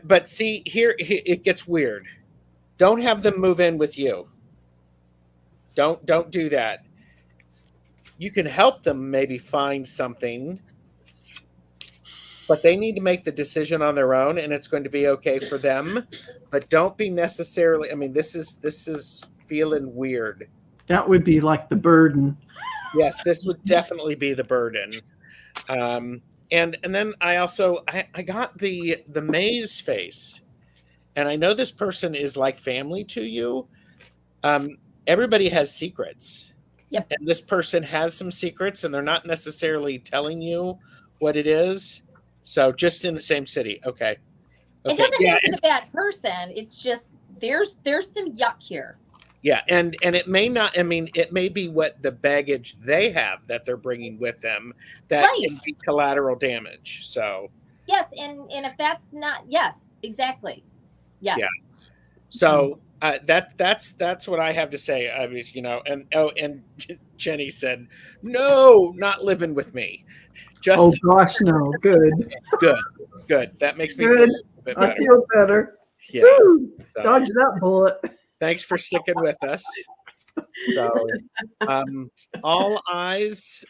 but see here it gets weird. Don't have them move in with you. Don't do that. You can help them maybe find something, but they need to make the decision on their own, and it's going to be okay for them. But don't be necessarily. I mean, this is feeling weird. That would be like the burden. Yes, this would definitely be the burden. Um, and then I got the maze face, and I know this person is like family to you. Um, Everybody has secrets. Yep. And this person has some secrets, and they're not necessarily telling you what it is. So just in the same city. Okay. It Okay. doesn't Yeah. mean he's a bad person. It's just there's some yuck here. Yeah. And it may not, I mean, it may be what the baggage they have that they're bringing with them that Right. can be collateral damage. So, Yes, and if that's not, yes, exactly. Yes. yeah. So that's what I have to say. I mean, and Jenny said, "No, not living with me." Just Oh gosh, no. Good. good. That makes me Good. feel a little bit I better. feel better. Yeah. Woo! So, Dodge that bullet. thanks for sticking with us. So, all eyes.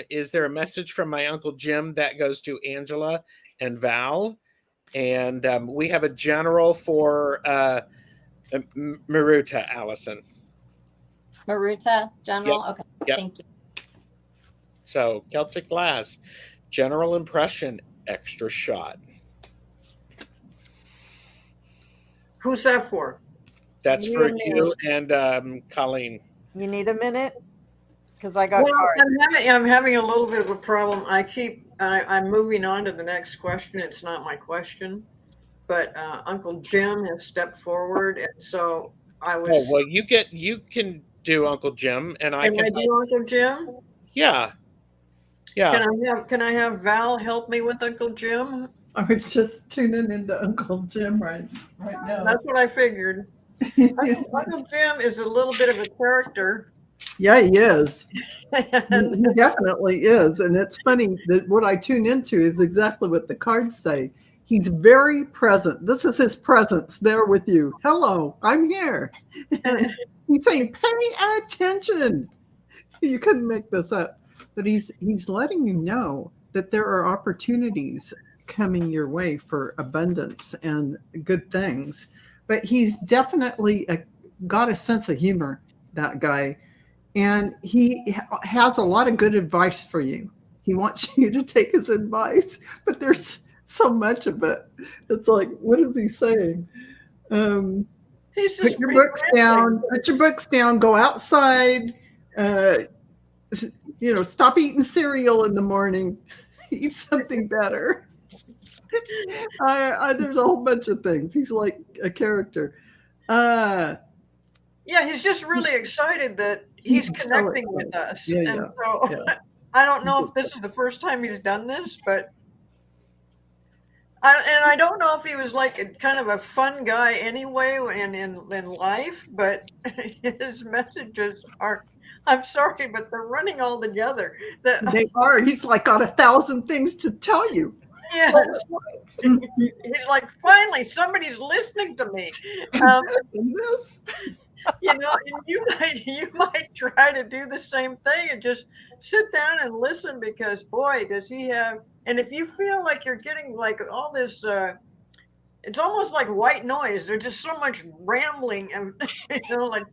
Is there a message from my Uncle Jim that goes to Angela and Val? And we have a general for Maruta, Allison. Maruta, General. Okay. Yep. Thank you. So, Celtic Glass, general impression, extra shot. Who's that for? That's You for and me. you and Colleen. You need a minute? Because I got Well, cards. I'm having a little bit of a problem. I'm moving on to the next question. It's not my question, but Uncle Jim has stepped forward, and so I was. Oh well, you can do Uncle Jim, and I Can can. I do Uncle Jim? Yeah, yeah. Can I have Val help me with Uncle Jim? I was just tuning into Uncle Jim right now. That's what I figured. Uncle Jim is a little bit of a character. Yeah, he is. And He definitely is. And it's funny that what I tune into is exactly what the cards say. He's very present. This is his presence there with you. Hello, I'm here. And he's saying, pay attention. You couldn't make this up. But he's letting you know that there are opportunities coming your way for abundance and good things. But he's definitely got a sense of humor, that guy. And he has a lot of good advice for you. He wants you to take his advice, but there's so much of it. It's like, what is he saying? he's just Put your pretty books friendly. down. Put your books down. Go outside. Stop eating cereal in the morning. Eat something better. There's a whole bunch of things. He's like a character. Yeah, he's just really excited that he's so connecting excited. with us. Yeah, and so yeah. I don't know if this is the first time he's done this, but I don't know if he was like a kind of a fun guy anyway in life, but his messages are, I'm sorry, but they're running all together. They are. He's like got 1,000 things to tell you. Yeah, he's like, finally, somebody's listening to me. And this. And you might try to do the same thing and just sit down and listen, because boy, does he have. And if you feel like you're getting like all this, it's almost like white noise. There's just so much rambling and like,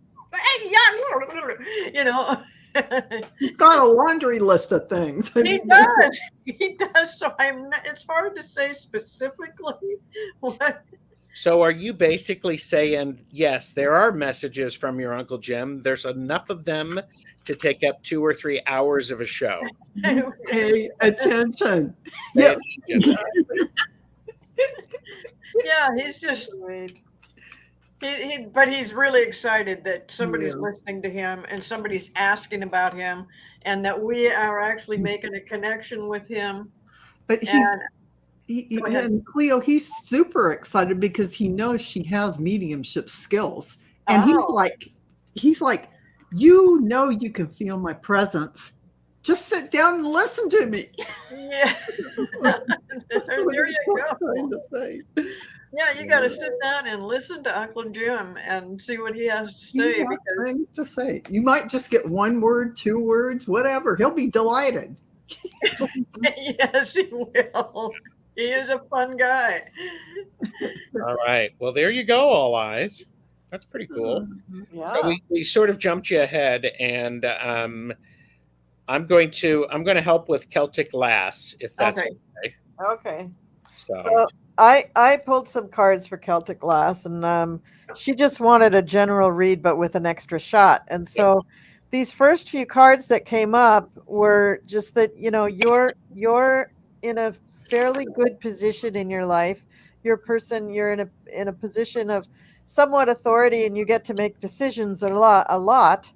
He's got a laundry list of things. He does. He does. So it's hard to say specifically what. So are you basically saying, yes, there are messages from your Uncle Jim. There's enough of them to take up 2 or 3 hours of a show. Pay attention. Pay Yeah. attention. Yeah, he's just. But he's really excited that somebody's listening to him and somebody's asking about him, and that we are actually making a connection with him. But Go ahead. And Cleo, he's super excited because he knows she has mediumship skills. And Oh. he's like, you know, you can feel my presence. Just sit down and listen to me. Yeah. That's what There he's you go. trying to say. Yeah, you got to sit down and listen to Uncle Jim and see what he has to He say. has Because things to say. You might just get one word, 2 words, whatever. He'll be delighted. yes, he will. He is a fun guy. All right. Well, there you go, All Eyes. That's pretty cool. Yeah. So we sort of jumped you ahead, and I'm going to help with Celtic Lass, if that's Okay. okay. Okay. So So I pulled some cards for Celtic Glass, and she just wanted a general read, but with an extra shot. And so these first few cards that came up were just that, you know, you're in a fairly good position in your life. You're in a position of somewhat authority, and you get to make decisions a lot,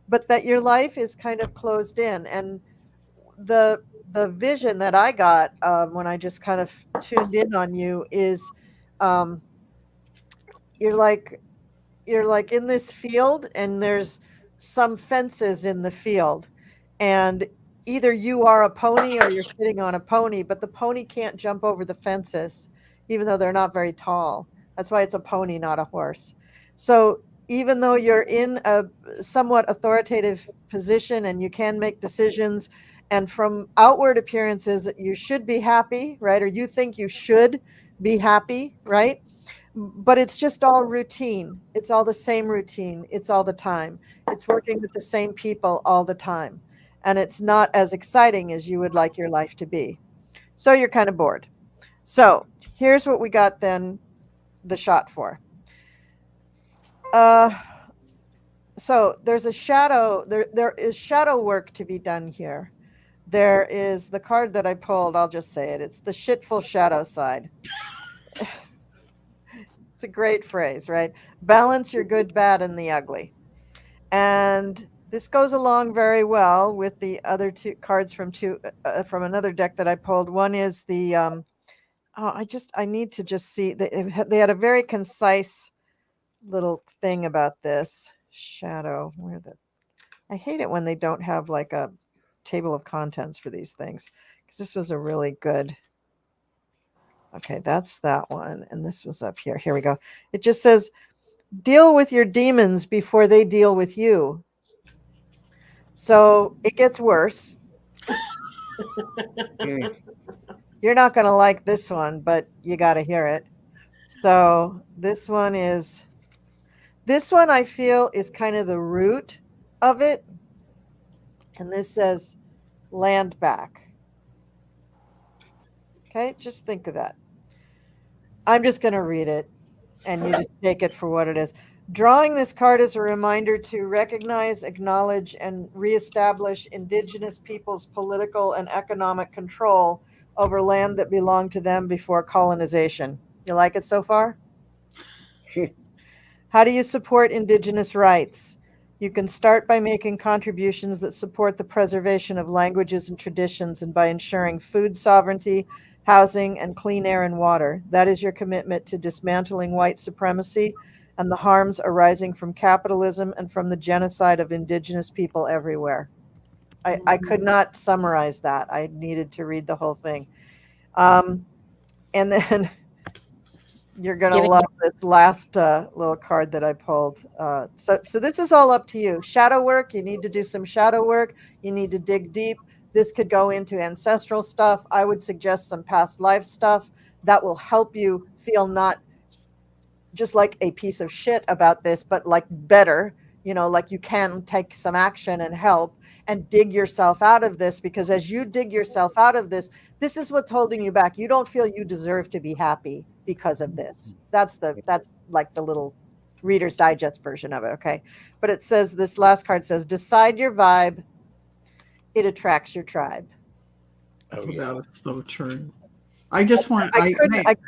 but that your life is kind of closed in. And the vision that I got when I just kind of tuned in on you is um, you're like you're like in this field, and there's some fences in the field, and either you are a pony or you're sitting on a pony, but the pony can't jump over the fences even though they're not very tall. That's why it's a pony, not a horse. So even though you're in a somewhat authoritative position and you can make decisions, and from outward appearances you should be happy, right? Or you think you should be happy, right? But it's just all routine. It's all the same routine. It's all the time. It's working with the same people all the time. And it's not as exciting as you would like your life to be. So you're kind of bored. So here's what we got then the shot for. So there's a shadow, there is shadow work to be done here. There is the card that I pulled, I'll just say it. It's the shitful shadow side. It's a great phrase, right? Balance your good, bad, and the ugly. And this goes along very well with the other two cards from another deck that I pulled. One is the I need to just see they had a very concise little thing about this shadow. I hate it when they don't have like a table of contents for these things, because this was a really good. Okay, that's that one, and this was up here. Here we go. It just says, deal with your demons before they deal with you. So it gets worse. You're not going to like this one, but you got to hear it. So this one I feel is kind of the root of it. And this says land back. Okay, just think of that. I'm just going to read it, and you just take it for what it is. Drawing this card is a reminder to recognize, acknowledge, and reestablish Indigenous peoples' political and economic control over land that belonged to them before colonization. You like it so far? How do you support Indigenous rights? You can start by making contributions that support the preservation of languages and traditions, and by ensuring food sovereignty, housing, and clean air and water. That is your commitment to dismantling white supremacy and the harms arising from capitalism and from the genocide of Indigenous people everywhere. I could not summarize that. I needed to read the whole thing. And then you're going to love this last little card that I pulled. So this is all up to you. Shadow work, you need to do some shadow work. You need to dig deep. This could go into ancestral stuff. I would suggest some past life stuff that will help you feel not just like a piece of shit about this, but like better, like you can take some action and help and dig yourself out of this, because as you dig yourself out of this, this is what's holding you back. You don't feel you deserve to be happy because of this. That's like the little Reader's Digest version of it. Okay. But it says, this last card says, decide your vibe. It attracts your tribe. oh yeah, That is so true. I just want. I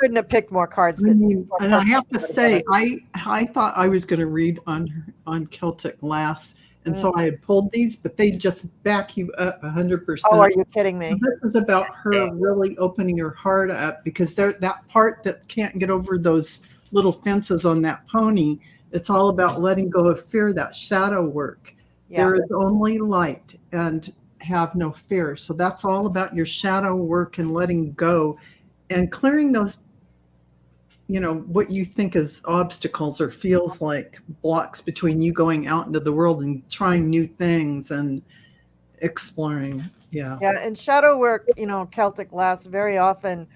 couldn't have picked more cards. And I have to say, I thought I was going to read on Celtic Lass, And so I had pulled these, but they just back you up 100%. Oh, are you kidding me? This is about her really opening her heart up, because that part that can't get over those little fences on that pony, it's all about letting go of fear, that shadow work. Yeah. There is only light, and have no fear. So that's all about your shadow work and letting go and clearing those, what you think is obstacles or feels like blocks between you going out into the world and trying new things and exploring. Yeah. Yeah, and shadow work, Celtic lasts very often.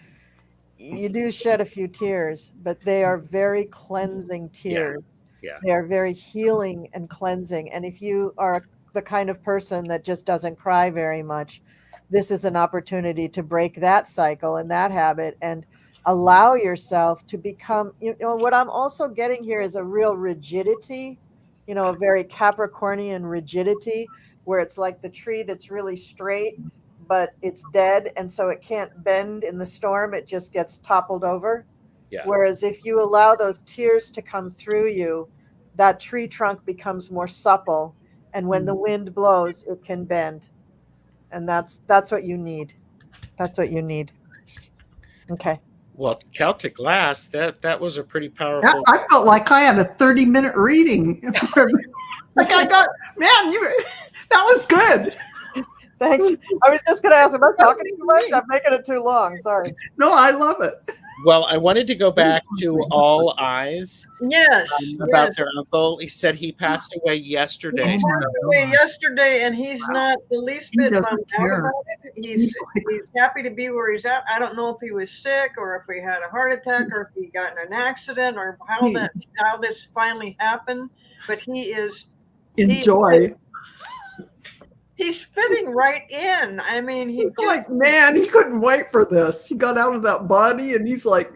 You do shed a few tears, but they are very cleansing tears. Yeah. They are very healing and cleansing. And if you are the kind of person that just doesn't cry very much, this is an opportunity to break that cycle and that habit and allow yourself to become, what I'm also getting here is a real rigidity, a very Capricornian rigidity, where it's like the tree that's really straight, but it's dead. And so it can't bend in the storm. It just gets toppled over. Yeah. Whereas if you allow those tears to come through you, that tree trunk becomes more supple. And when the wind blows, it can bend. And that's what you need. That's what you need. Okay. Well, Celtic Glass, that was a pretty powerful. I felt like I had a 30-minute reading. Like I got, man, that was good. Thanks. I was just going to ask, am I talking too much? I'm making it too long. Sorry. No, I love it. Well, I wanted to go back to All Eyes. Yes. About their uncle. He said he passed away yesterday. He passed away yesterday, and he's not the least bit bummed out about it. He's happy to be where he's at. I don't know if he was sick or if he had a heart attack or if he got in an accident or how this finally happened. But he is enjoy. He's fitting right in. I mean, he's like, man, he couldn't wait for this. He got out of that body and he's like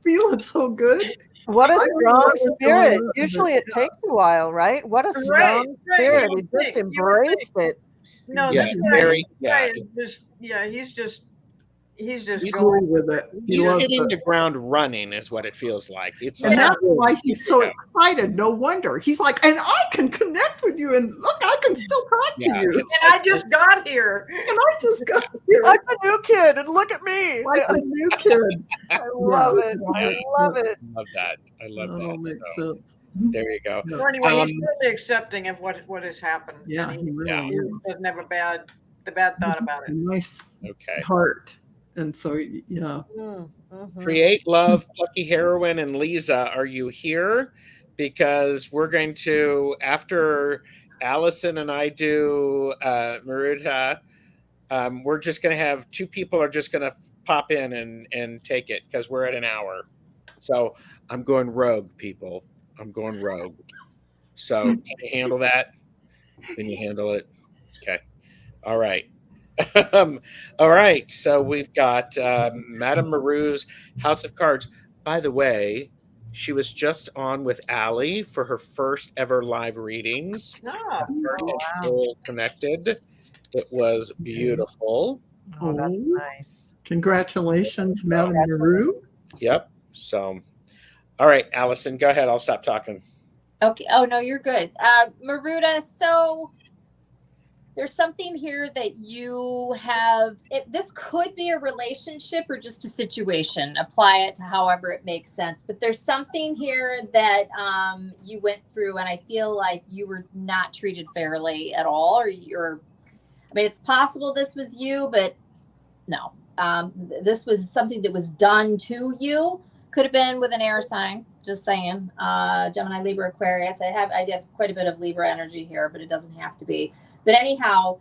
feeling so good. What a strong spirit. Usually it takes a while, right? What a strong spirit. He just embraced it. No, yeah, this guy is he's going with it. He's hitting the ground running, is what it feels like. It's and that's why he's so excited. No wonder he's like, and I can connect with you, and look, I can still talk to you. And I just got here. I'm the new kid, and look at me. Like the new kid. I love it. I love it. I love that. I love that. Makes sense. There you go. So anyway, he's really accepting of what has happened. Yeah, he really doesn't have the bad thought about it. Nice heart. And so, yeah. Create Love, Plucky Heroine, and Lisa, are you here? Because we're going to, after Allison and I do Maruta, we're just going to have two people are just going to pop in and take it because we're at an hour. So I'm going rogue, people. I'm going rogue. So can you handle that? Can you handle it? Okay. All right. All right, so we've got Madame Maru's House of Cards. By the way, she was just on with Allie for her first ever live readings. Full connected. It was beautiful. Oh, that's nice. Congratulations, Madame Maru. Yep. So, all right, Allison, go ahead. I'll stop talking. Okay. Oh, no, you're good. Maruta, so there's something here that you have. This could be a relationship or just a situation. Apply it to however it makes sense. But there's something here that you went through, and I feel like you were not treated fairly at all. I mean, it's possible this was you, but no. This was something that was done to you. Could have been with an air sign. Just saying. Gemini, Libra, Aquarius. I have quite a bit of Libra energy here, but it doesn't have to be. But anyhow,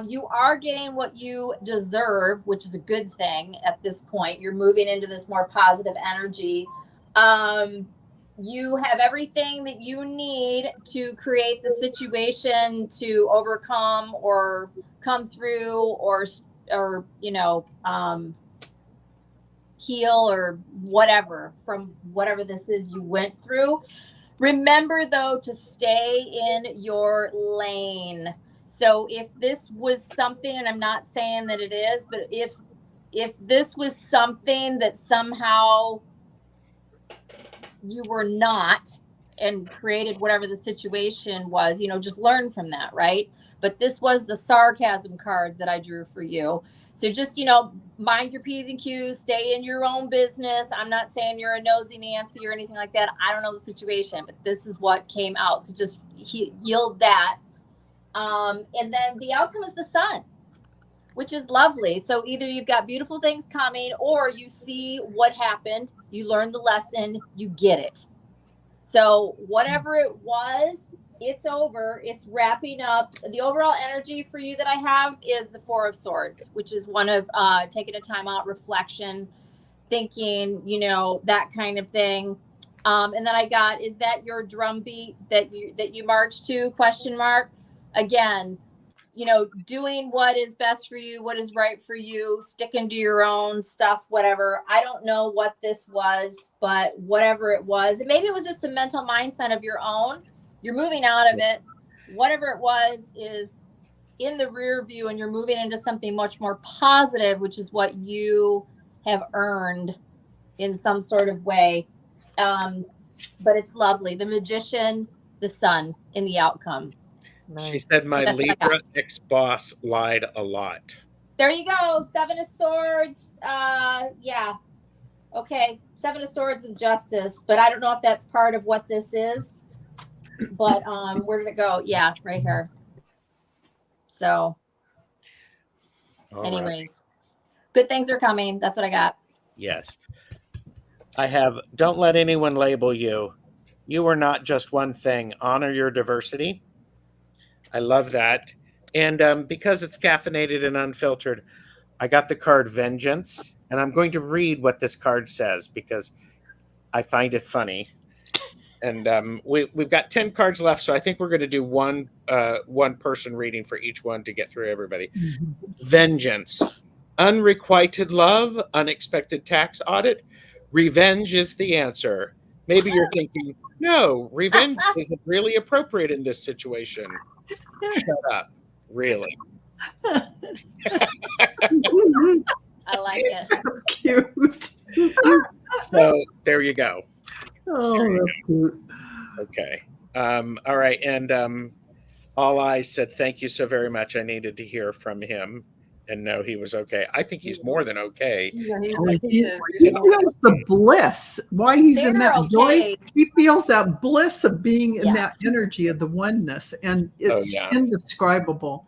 you are getting what you deserve, which is a good thing at this point. You're moving into this more positive energy. You have everything that you need to create the situation to overcome or come through or heal or whatever from whatever this is you went through. Remember, though, to stay in your lane. So if this was something, and I'm not saying that it is, but if this was something that somehow you were not, and created whatever the situation was, just learn from that, right? But this was the sarcasm card that I drew for you. So just, mind your P's and Q's, stay in your own business. I'm not saying you're a nosy Nancy or anything like that. I don't know the situation, but this is what came out. So just yield that. And then the outcome is the sun, which is lovely. So either you've got beautiful things coming, or you see what happened, you learn the lesson, you get it. So whatever it was, it's over. It's wrapping up. The overall energy for you that I have is the Four of Swords, which is one of taking a time out, reflection, thinking, that kind of thing. And then I got, is that your drum beat that you march to? ? Again, doing what is best for you, what is right for you, sticking to your own stuff, whatever. I don't know what this was, but whatever it was, maybe it was just a mental mindset of your own. You're moving out of it. Whatever it was is in the rear view, and you're moving into something much more positive, which is what you have earned in some sort of way. But it's lovely. The Magician, the sun in the outcome. She Nice. said my That's what I Libra got. ex-boss lied a lot. There you go. Seven of Swords. Yeah. Okay. Seven of Swords with Justice, but I don't know if that's part of what this is. But where did it go? Yeah, right here. So All right. anyways, good things are coming. That's what I got. Yes. I have, don't let anyone label you. You are not just one thing. Honor your diversity. I love that. And because it's caffeinated and unfiltered, I got the card Vengeance, and I'm going to read what this card says because I find it funny. And we've got 10 cards left, so I think we're going to do one person reading for each one to get through everybody. Vengeance. Unrequited love, unexpected tax audit. Revenge is the answer. Maybe you're thinking, no, revenge isn't really appropriate in this situation. Shut up. Really. I like it. That's cute. So there you go. Oh, that's cute. Okay. All right. And All Eyes said, thank you so very much. I needed to hear from him and know he was okay. I think he's more than okay. Yeah, He feels the bliss. Why he's in They're that joy. okay. He feels that bliss of being in Yeah. that energy of the oneness, and it's yeah. indescribable.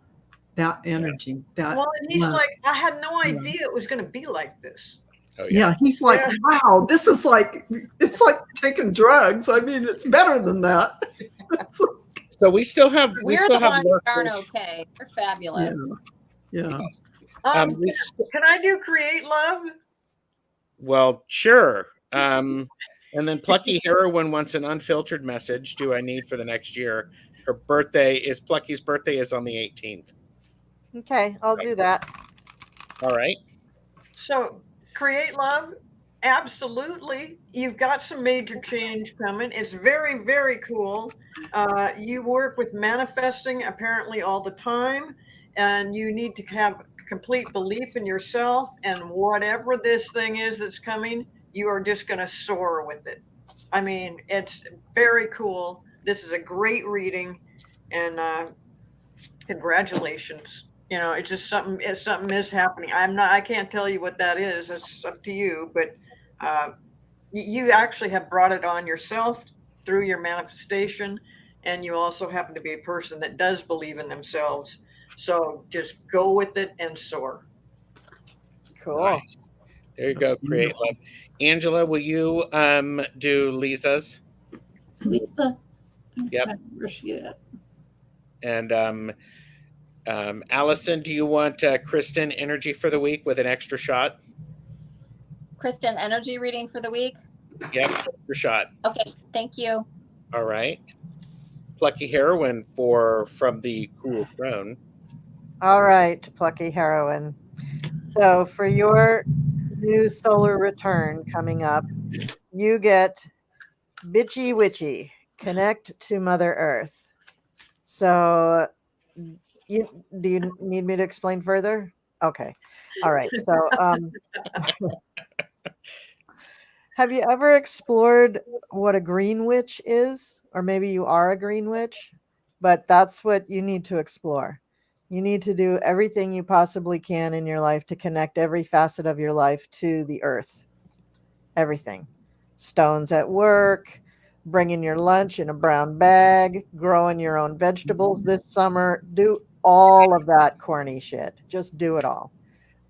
That energy. That Well, and he's love. like, I had no idea it was going to be like this. Oh, Yeah, he's like, Yeah. wow, this is like, it's like taking drugs. I mean, it's better than that. So we still have We're the ones that work. aren't okay. We're fabulous. Yeah. Can I do Create Love? Well, sure. And then Plucky Heroine wants an unfiltered message. Do I need for the next year? Plucky's birthday is on the 18th. Okay, I'll do that. All right. So Create Love, absolutely. You've got some major change coming. It's very, very cool. You work with manifesting apparently all the time, and you need to have complete belief in yourself, and whatever this thing is that's coming, you are just going to soar with it. I mean, it's very cool. This is a great reading, and congratulations. It's just something is happening. I can't tell you what that is. It's up to you, but you actually have brought it on yourself through your manifestation, and you also happen to be a person that does believe in themselves. So just go with it and soar. Cool. Nice. There you go. Create Love. Angela, will you do Lisa's? Lisa. Yep. Where's she at? And Allison, do you want Kristen energy for the week with an extra shot? Kristen, energy reading for the week. Yep, extra shot. Okay, thank you. All right. Plucky Heroine from the Cool Throne. All right, Plucky Heroine. So for your new solar return coming up, you get Bitchy Witchy, connect to Mother Earth. So do you need me to explain further? Okay. All right. So Have you ever explored what a green witch is? Or maybe you are a green witch, but that's what you need to explore. You need to do everything you possibly can in your life to connect every facet of your life to the earth. Everything. Stones at work, bringing your lunch in a brown bag, growing your own vegetables this summer. Do all of that corny shit. Just do it all,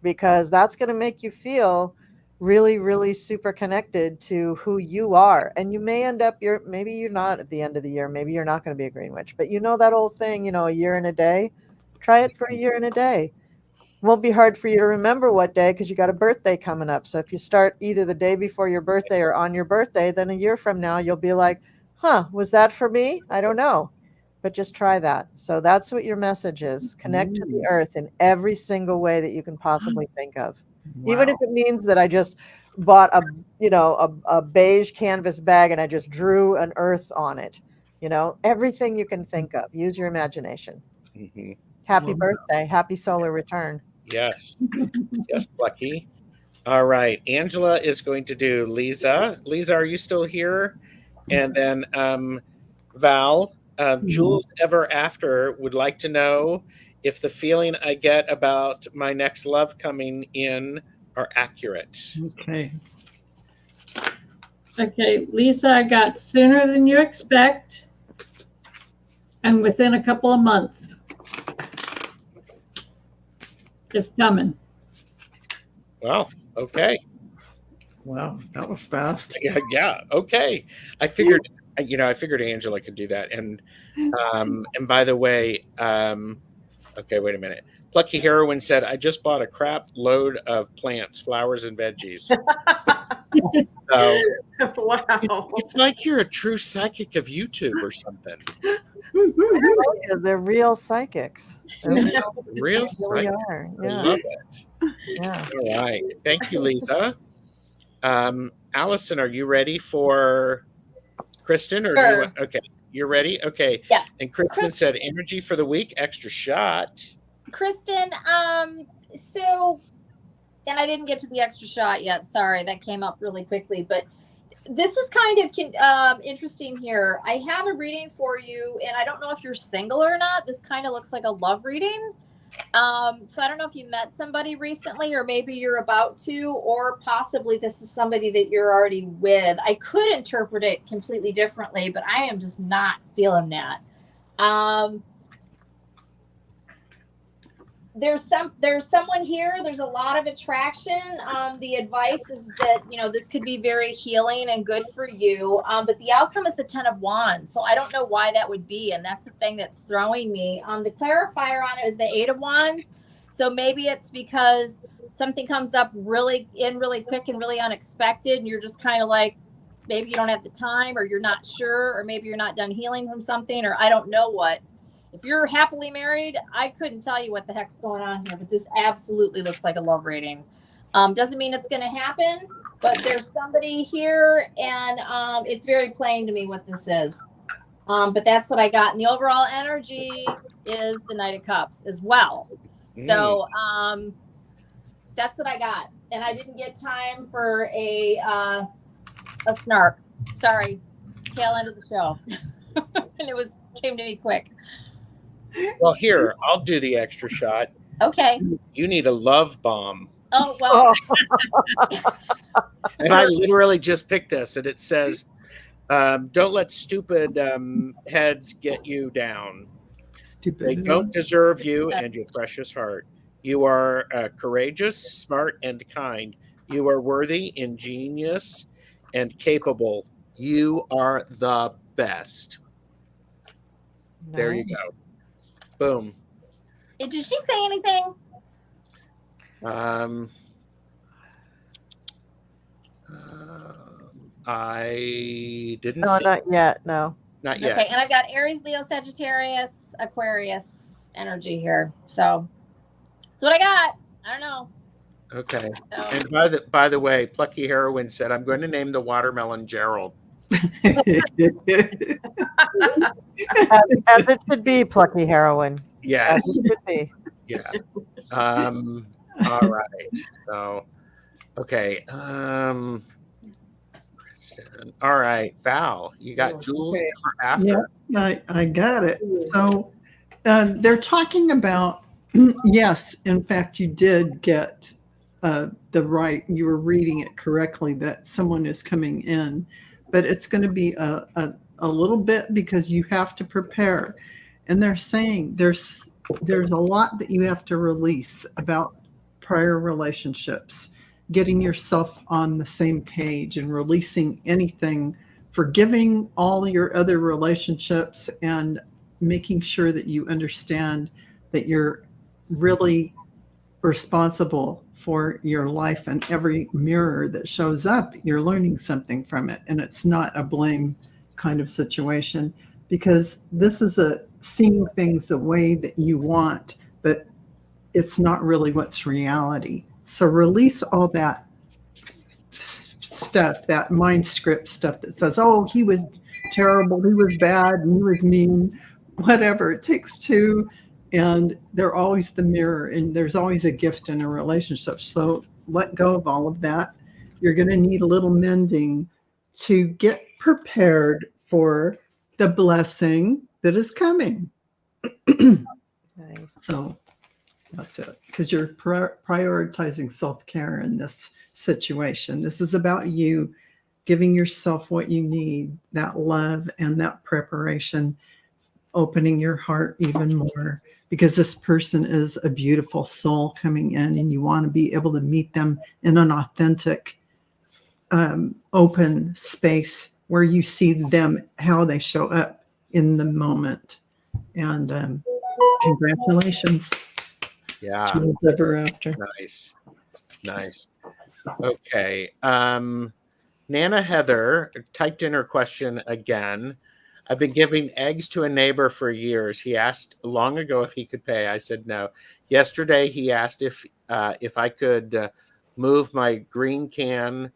because that's going to make you feel really, really super connected to who you are. And you may end up, maybe you're not at the end of the year, maybe you're not going to be a green witch, but you know that old thing, a year and a day. Try it for a year and a day. Won't be hard for you to remember what day, because you got a birthday coming up. So if you start either the day before your birthday or on your birthday, then a year from now you'll be like, was that for me? I don't know. But just try that. So that's what your message is. Connect to the earth in every single way that you can possibly think of. Even if it means that I just bought a beige canvas bag and I just drew an earth on it. Everything you can think of. Use your imagination. Mm-hmm. Happy birthday. Happy solar return. Yes. Yes, Lucky. All right. Angela is going to do Lisa. Lisa, are you still here? And then Val, Jules Ever After would like to know if the feeling I get about my next love coming in are accurate. Okay. Okay, Lisa, I got sooner than you expect and within a couple of months. It's coming. Well, okay. Wow, that was fast. Yeah, okay. I figured Angela could do that. And by the way, okay, wait a minute. Plucky Heroine said, I just bought a crap load of plants, flowers, and veggies. So Wow. it's like you're a true psychic of YouTube or something. They're real psychics. They're Real they really psychic. are. I Yeah. love it. Yeah. All right. Thank you, Lisa. Allison, are you ready for Kristen? Or Sure. okay, you're ready? Okay. Yeah. And Kristen said energy for the week, extra shot. Kristen, so, and I didn't get to the extra shot yet. Sorry, that came up really quickly, but this is kind of interesting here. I have a reading for you, and I don't know if you're single or not. This kind of looks like a love reading. So I don't know if you met somebody recently, or maybe you're about to, or possibly this is somebody that you're already with. I could interpret it completely differently, but I am just not feeling that. There's someone here. There's a lot of attraction. The advice is that, this could be very healing and good for you. But the outcome is the 10 of Wands. So I don't know why that would be. And that's the thing that's throwing me. The clarifier on it is the 8 of Wands. So maybe it's because something comes up really quick and really unexpected. And you're just kind of like, maybe you don't have the time, or you're not sure, or maybe you're not done healing from something, or I don't know what. If you're happily married, I couldn't tell you what the heck's going on here, but this absolutely looks like a love reading. Doesn't mean it's going to happen, but there's somebody here, and it's very plain to me what this is. But that's what I got. And the overall energy is the Knight of Cups as well. So that's what I got. And I didn't get time for a snark. Sorry, tail end of the show. And it came to me quick. Well, here, I'll do the extra shot. Okay. You need a love bomb. Oh, well. And I literally just picked this, and it says, don't let stupid heads get you down. They don't deserve you and your precious heart. You are courageous, smart, and kind. You are worthy, ingenious, and capable. You are the best. Nice. There you go. Boom. Did she say anything? I didn't. No, not yet. No, not yet. Okay, and I've got Aries, Leo, Sagittarius, Aquarius energy here. So that's what I got. I don't know. Okay. So. And by the way, Plucky Heroine said, I'm going to name the watermelon Gerald. As it should be, Plucky Heroine. Yes. As it should be. Yeah. All right. So, okay. All right, Val, you got Jules Okay. ever after? I got it. So they're talking about, yes, in fact, you did get you were reading it correctly, that someone is coming in, but it's going to be a little bit because you have to prepare. And they're saying there's a lot that you have to release about prior relationships, getting yourself on the same page and releasing anything, forgiving all your other relationships, and making sure that you understand that you're really responsible for your life, and every mirror that shows up, you're learning something from it. And it's not a blame kind of situation, because this is a seeing things the way that you want, but it's not really what's reality. So release all that stuff, that mind script stuff that says, oh, he was terrible, he was bad, and he was mean, whatever. It takes two, and they're always the mirror, and there's always a gift in a relationship. So let go of all of that. You're going to need a little mending to get prepared for the blessing that is coming. Nice. So that's it, because you're prioritizing self-care in this situation. This is about you giving yourself what you need, that love and that preparation, opening your heart even more, because this person is a beautiful soul coming in, and you want to be able to meet them in an authentic, open space where you see them, how they show up in the moment. And congratulations. Yeah, Jules ever after. nice. Okay. Nana Heather typed in her question again. I've been giving eggs to a neighbor for years. He asked long ago if he could pay. I said no. Yesterday he asked if I could move my green can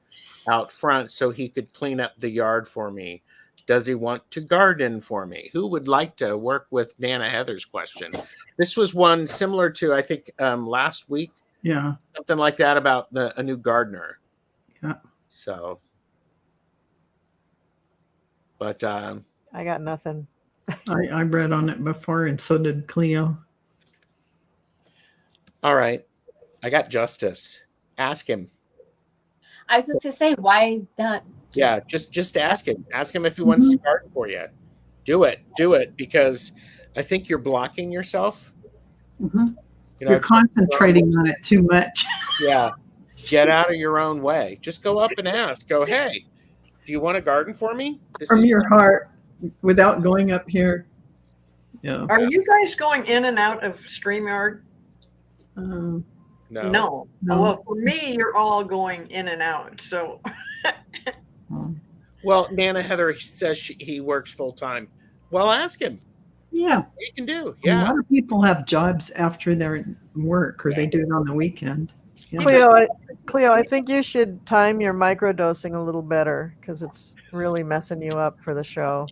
out front so he could clean up the yard for me. Does he want to garden for me? Who would like to work with Nana Heather's question? This was one similar to, I think, last week. Yeah. Something like that about a new gardener. Yeah. So, but I got nothing. I read on it before, and so did Cleo. all right, I got Justice. Ask him. I was just to say, why not? Just ask him. Ask him if he wants to garden for you. Do it, because I think you're blocking yourself. Mhm. You know, You're concentrating on it too much. Yeah. Get out of your own way. Just go up and ask. Go, hey, do you want a garden for me? From your heart, without going up here. Yeah. Are you guys going in and out of StreamYard? Um, No. No. Well, for me, you're all going in and out. So, Well, Nana Heather says he works full time. Well, ask him. Yeah. What you can do. A Yeah. lot of people have jobs after their work, or they do it on the weekend. Yeah. Cleo, I think you should time your microdosing a little better, because it's really messing you up for the show.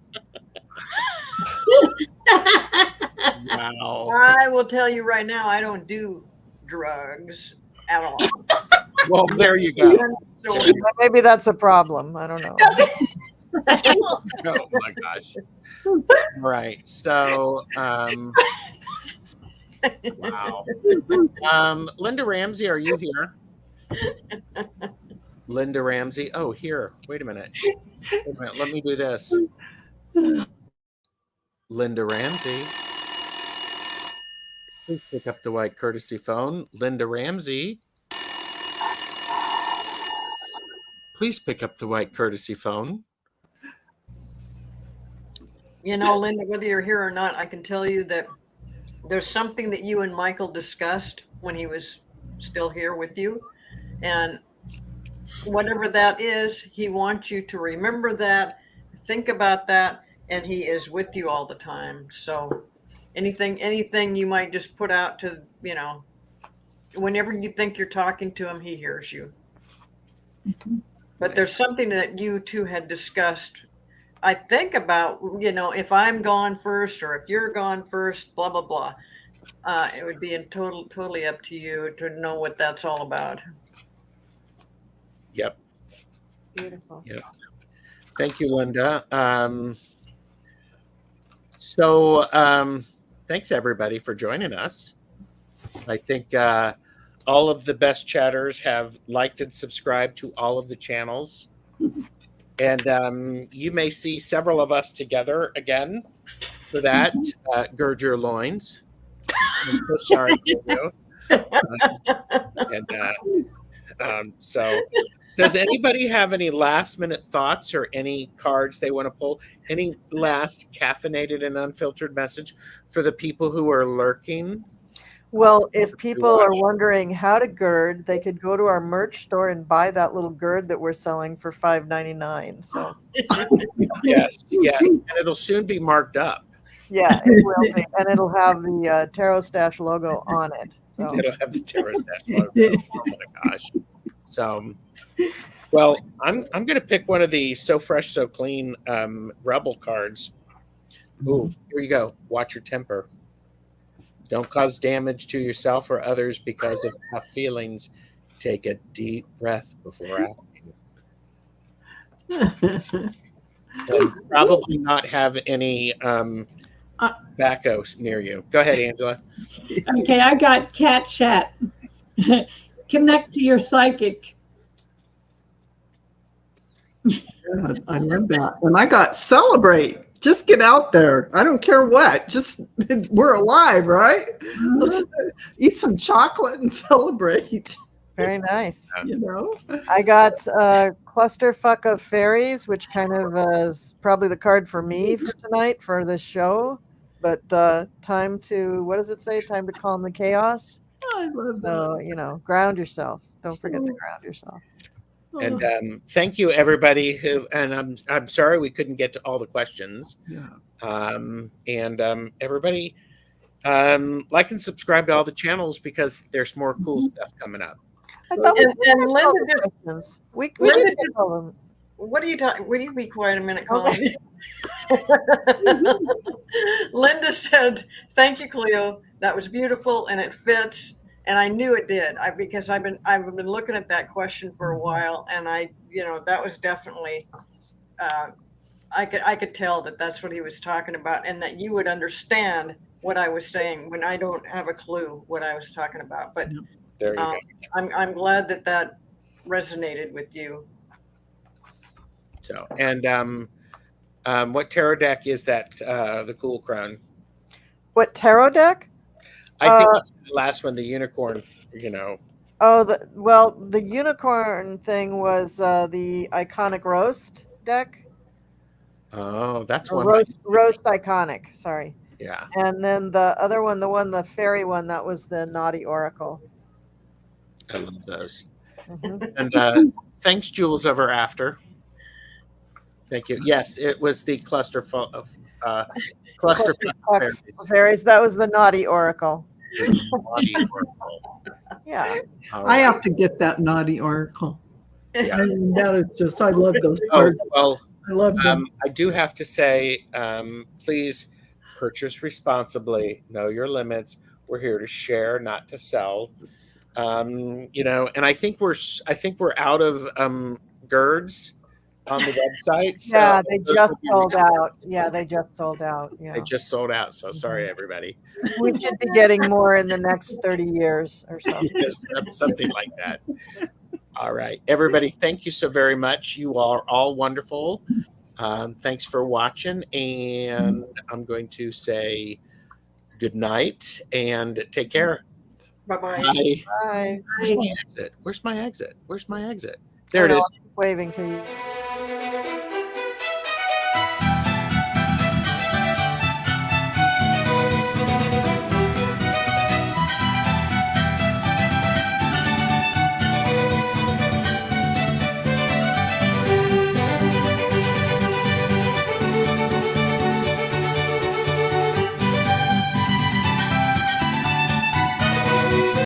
Wow. I will tell you right now, I don't do drugs at all. Well, there you go. So, Maybe that's a problem. I don't know. Oh my gosh. All right. So, wow. Linda Ramsey, are you here? Linda Ramsey. Oh, here. Wait a minute. Let me do this. Linda Ramsey. Please pick up the white courtesy phone. Linda Ramsey. Please pick up the white courtesy phone. you know, Linda, whether you're here or not, I can tell you that there's something that you and Michael discussed when he was still here with you. And whatever that is, he wants you to remember that, think about that, and he is with you all the time. So anything you might just put out to, you know, whenever you think you're talking to him, he hears you. But there's something that you two had discussed, I think, about, you know, if I'm gone first or if you're gone first, blah, blah, blah. It would be totally up to you to know what that's all about. Yep. Beautiful. Yep. Thank you, Linda. Thanks everybody for joining us. I think all of the best chatters have liked and subscribed to all of the channels. And you may see several of us together again for that. Gird your loins. I'm so sorry for you. So does anybody have any last minute thoughts or any cards they want to pull? Any last caffeinated and unfiltered message for the people who are lurking? Well, if people are wondering how to gird, they could go to our merch store and buy that little gird that we're selling for $5.99. So yes, and it'll soon be marked up. Yeah, it will be, and it'll have the Tarot Stash logo on it. So it'll have the Tarot Stash logo. Oh my gosh! So, well, I'm going to pick one of the So Fresh, So Clean Rebel cards. Ooh, here you go. Watch your temper. Don't cause damage to yourself or others because of tough feelings. Take a deep breath before acting. And probably not have any tobacco near you. Go ahead, Angela. Okay, I got cat chat. Connect to your psychic. God, I love that. And I got celebrate. Just get out there. I don't care what. Just we're alive, right? Let's eat some chocolate and celebrate. very nice. You know, I got a clusterfuck of fairies, which kind of is probably the card for me for tonight for this show. But time to, what does it say? Time to calm the chaos. I love that. So, you know, ground yourself. Don't forget to ground yourself. And thank you, everybody. I'm sorry we couldn't get to all the questions. Yeah. Everybody, like and subscribe to all the channels because there's more cool stuff coming up. I thought And Linda did. questions. We Linda did did- all of them. What are you talking? Would you be quiet a minute, Colleen? Linda said, "Thank you, Cleo. That was beautiful, and it fits." And I knew it did, because I've been looking at that question for a while, and that was definitely. I could tell that that's what he was talking about, and that you would understand what I was saying when I don't have a clue what I was talking about. But There you go. I'm glad that resonated with you. So, and what tarot deck is that? The Cool Crown. What tarot deck? I think it's the last one, the unicorn. Oh, the unicorn thing was the iconic roast deck. Oh, that's Or one. roast iconic. Sorry. Yeah. And then the other one, the fairy one, that was the naughty oracle. I love those. Mhm. And thanks, Jules Ever After. Thank you. Yes, it was the clusterfuck of Fairies. That was the naughty oracle. Naughty oracle. Yeah. I have to get that naughty oracle. Yeah. I mean, that is just, I love those Oh, cards. well, I love them. I do have to say, please purchase responsibly. Know your limits. We're here to share, not to sell. And I think we're out of girds on the website. So Yeah, they those just will be sold out. Yeah, they just sold out. Yeah. They just sold out. So sorry, everybody. We should be getting more in the next 30 years or so. Yes, something like that. All right, everybody. Thank you so very much. You are all wonderful. Thanks for watching, and I'm going to say good night and take care. Bye-bye. Bye. Bye. Where's my exit? Where's my exit? Where's my exit? There it is. Waving to you.